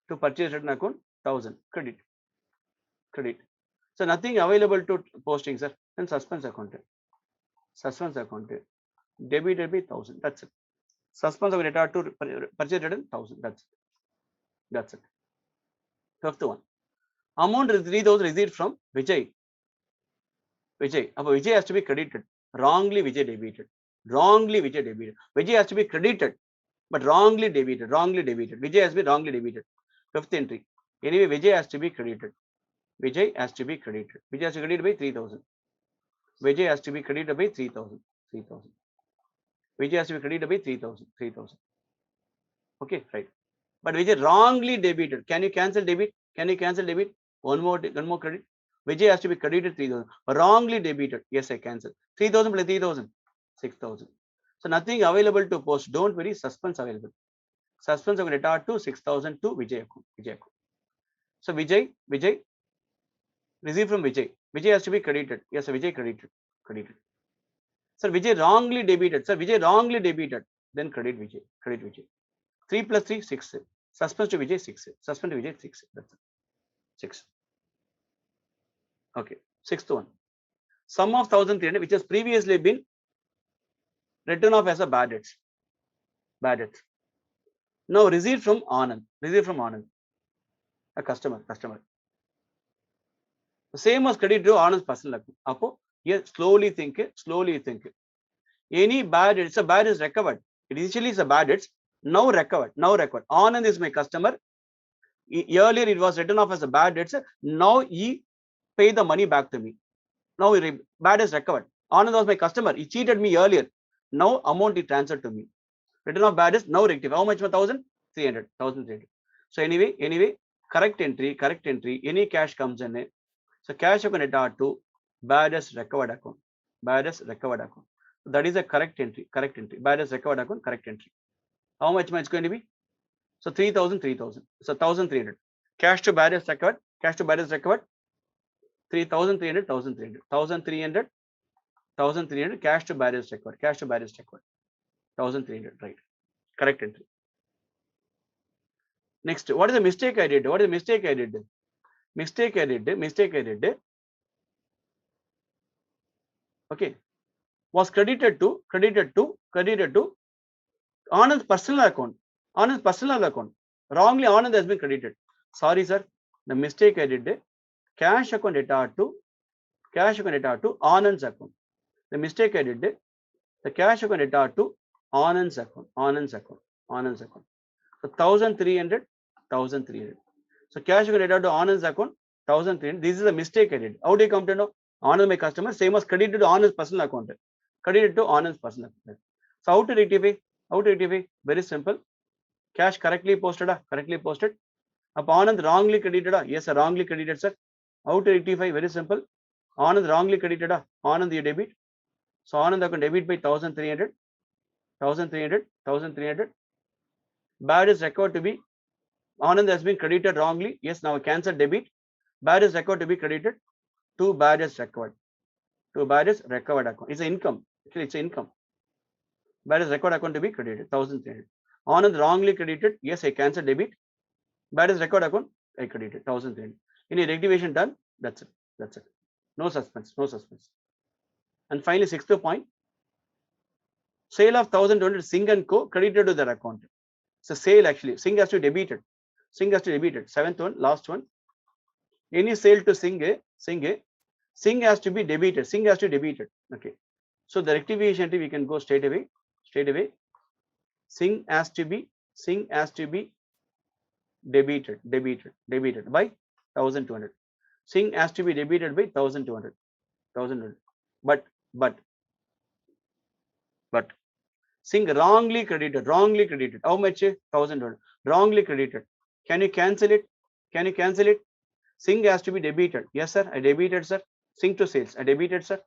1,000, credit. So nothing available to posting, sir. Then suspense account, debited by 1,000. That's it. Suspense of return to purchase return 1,000. That's it. Fifth one, amount 3,000 received from Vijay. Vijay has to be credited. Wrongly Vijay debited. Vijay has to be credited, but wrongly debited. Vijay has been wrongly debited. Fifth entry. Anyway, Vijay has to be credited. Vijay has to be credited by 3,000. Vijay has to be credited by 3,000. Vijay has to be credited by 3,000. Okay, right. But Vijay wrongly debited. Can you cancel debit? One more credit. Vijay has to be credited 3,000. Wrongly debited. Yes, I cancel. 3,000 plus 3,000. 6,000. So nothing available to post. Don't worry, suspense available. Suspense of data to 6,000 to Vijay account. So Vijay, receive from Vijay. Vijay has to be credited. Yes, Vijay credited. Sir, Vijay wrongly debited. Then credit Vijay. 3 plus 3, 6. Suspense to Vijay, 6. That's it. 6. Okay. Sixth one. Sum of 1,300, which has previously been written off as a bad debt. Now received from Anand. A customer. The same was credit to Anand's personal account. Apo, here slowly think. Any bad debt, it's a bad debt recovered. It initially is a bad debt. Now recovered. Now recovered. Anand is my customer. Earlier it was written off as a bad debts. Now he pay the money back to me. Now bad is recovered. Anand was my customer. He cheated me earlier. Now amount he transferred to me. Written off bad is now rectified. How much? 1,300. 1,300. So anyway, correct entry. Any cash comes in. So cash account data to bad as recovered account. Bad as recovered account. So that is a correct entry. Bad as recovered account. Correct entry. How much it's going to be? So 3,000. So 1,300. Cash to bad is recovered. 3,300. 1,300. Cash to bad is recovered. 1,300. Right. Correct entry. Next, what is the mistake I did? Mistake I did. Okay. Was credited to Anand's personal account. Wrongly, Anand has been credited. Sorry, sir. The mistake I did. Cash account data to Anand's account. The mistake I did. The cash account data to Anand's account. So 1,300. So cash account data to Anand's account 1,300. This is a mistake I did. How do you come to know? Anand my customer, same as credited to Anand's personal account. So how to rectify? Very simple. Cash correctly posted. Anand wrongly credited. Yes, wrongly credited, sir. How to rectify? Very simple. Anand wrongly credited. Anand you debit. So Anand account debit by 1,300. Bad is required to be. Anand has been credited wrongly. Yes, now cancel debit. Bad is required to be credited. To bad is required. Account. It's an income. Actually, it's an income. Bad is required account to be credited. 1,300. Anand wrongly credited. Yes, I cancel debit. Bad is required account. I credited 1,300. Any rectification done? That's it. No suspense. And finally, sixth point. Sale of 1,200 Singh and Co. credited to their account. So sale actually. Singh has to debit it. Seventh one, last one. Any sale to Singh has to be debited. Okay. So the rectification entry we can go straight away. Singh has to be debited by 1,200. Singh has to be debited by 1,200. But Singh wrongly credited. How much? 1,200. Wrongly credited. Can you cancel it? Singh has to be debited. Yes, sir. I debited, sir. Singh to sales. I debited, sir.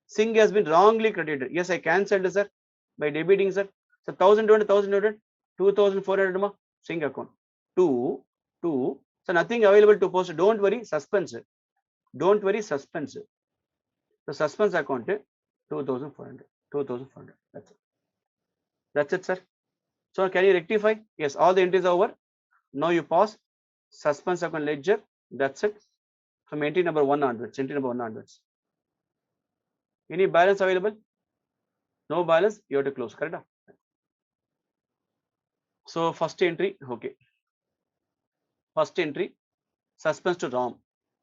Singh has been wrongly credited. Yes, I cancelled, sir. By debiting, sir. So 1,200. 2,400. Singh account. 2. So nothing available to post. Don't worry. Suspense. The suspense account 2,400. That's it, sir. So can you rectify? Yes, all the entries are over. Now you pause. Suspense account ledger. That's it. From entry number 1 onwards. Any balance available? No balance. You have to close. Correct? So first entry. Okay. First entry. Suspense to ROM.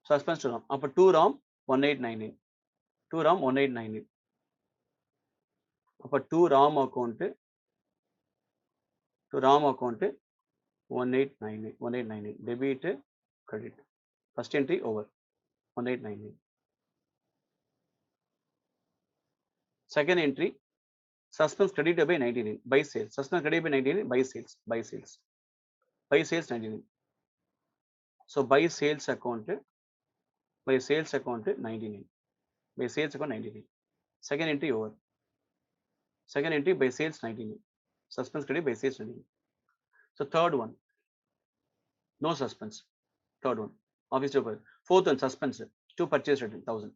Upper 2 ROM 1899. 2 ROM 1899. Upper 2 ROM account. 1899. Debit, credit. First entry over. 1899. Second entry. Suspense credited by 99. Buy sales. Suspense credited by 99. Buy sales. 99. So buy sales account 99. Second entry over. Second entry by sales 99. Suspense credit by sales 99. So third one. No suspense. Third one. Office over. Fourth one, suspense. To purchase return 1,000.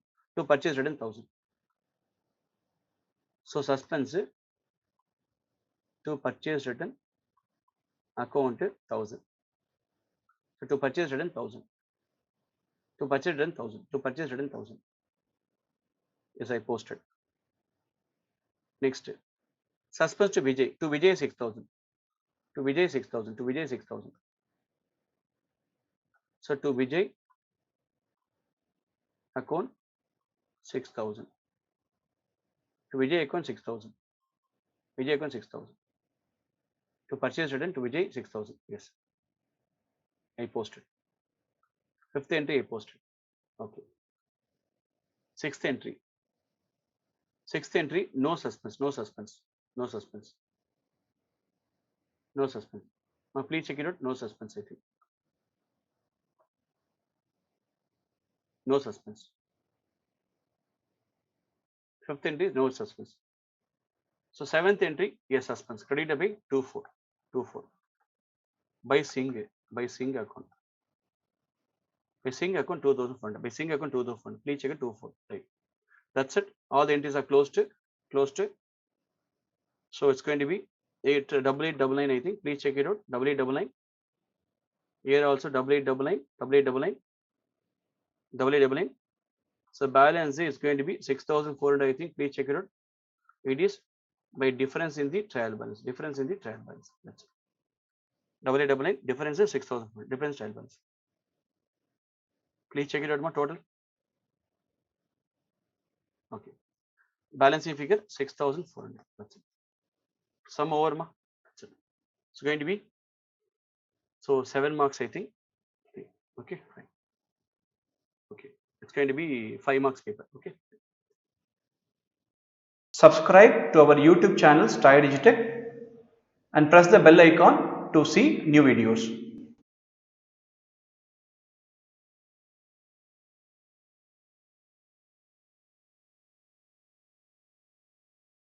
So suspense to purchase return account 1,000. So to purchase return 1,000. Yes, I posted. Next. Suspense to Vijay. To Vijay 6,000. So to Vijay account 6,000. To Vijay account 6,000. To purchase return to Vijay 6,000. Yes, I posted. Fifth entry I posted. Okay. Sixth entry. Sixth entry, no suspense, no suspense, no suspense, no suspense. Now please check it out. No suspense, I think. No suspense. Fifth entry, no suspense. So seventh entry, yes, suspense. Credited by 24. 24. By Singh account. By Singh account 2000 fund. By Singh account 2000 fund. Please check it 24. Right. That's it. All the entries are closed. Closed. So it's going to be 8899, I think. Please check it out. 8899. Here also 8899, 8899, 8899. So balance is going to be 6,400, I think. Please check it out. It is by difference in the trial balance. Difference in the trial balance. That's it. 8899. Difference is 6,000. Difference trial balance. Please check it out. My total. Okay. Balancing figure 6,400. That's it. Sum over ma. That's it. It's going to be so 7 marks, I think. Okay, fine. Okay. It's going to be 5 marks paper. Okay. Subscribe to our YouTube channel Style Digitech and press the bell icon to see new videos.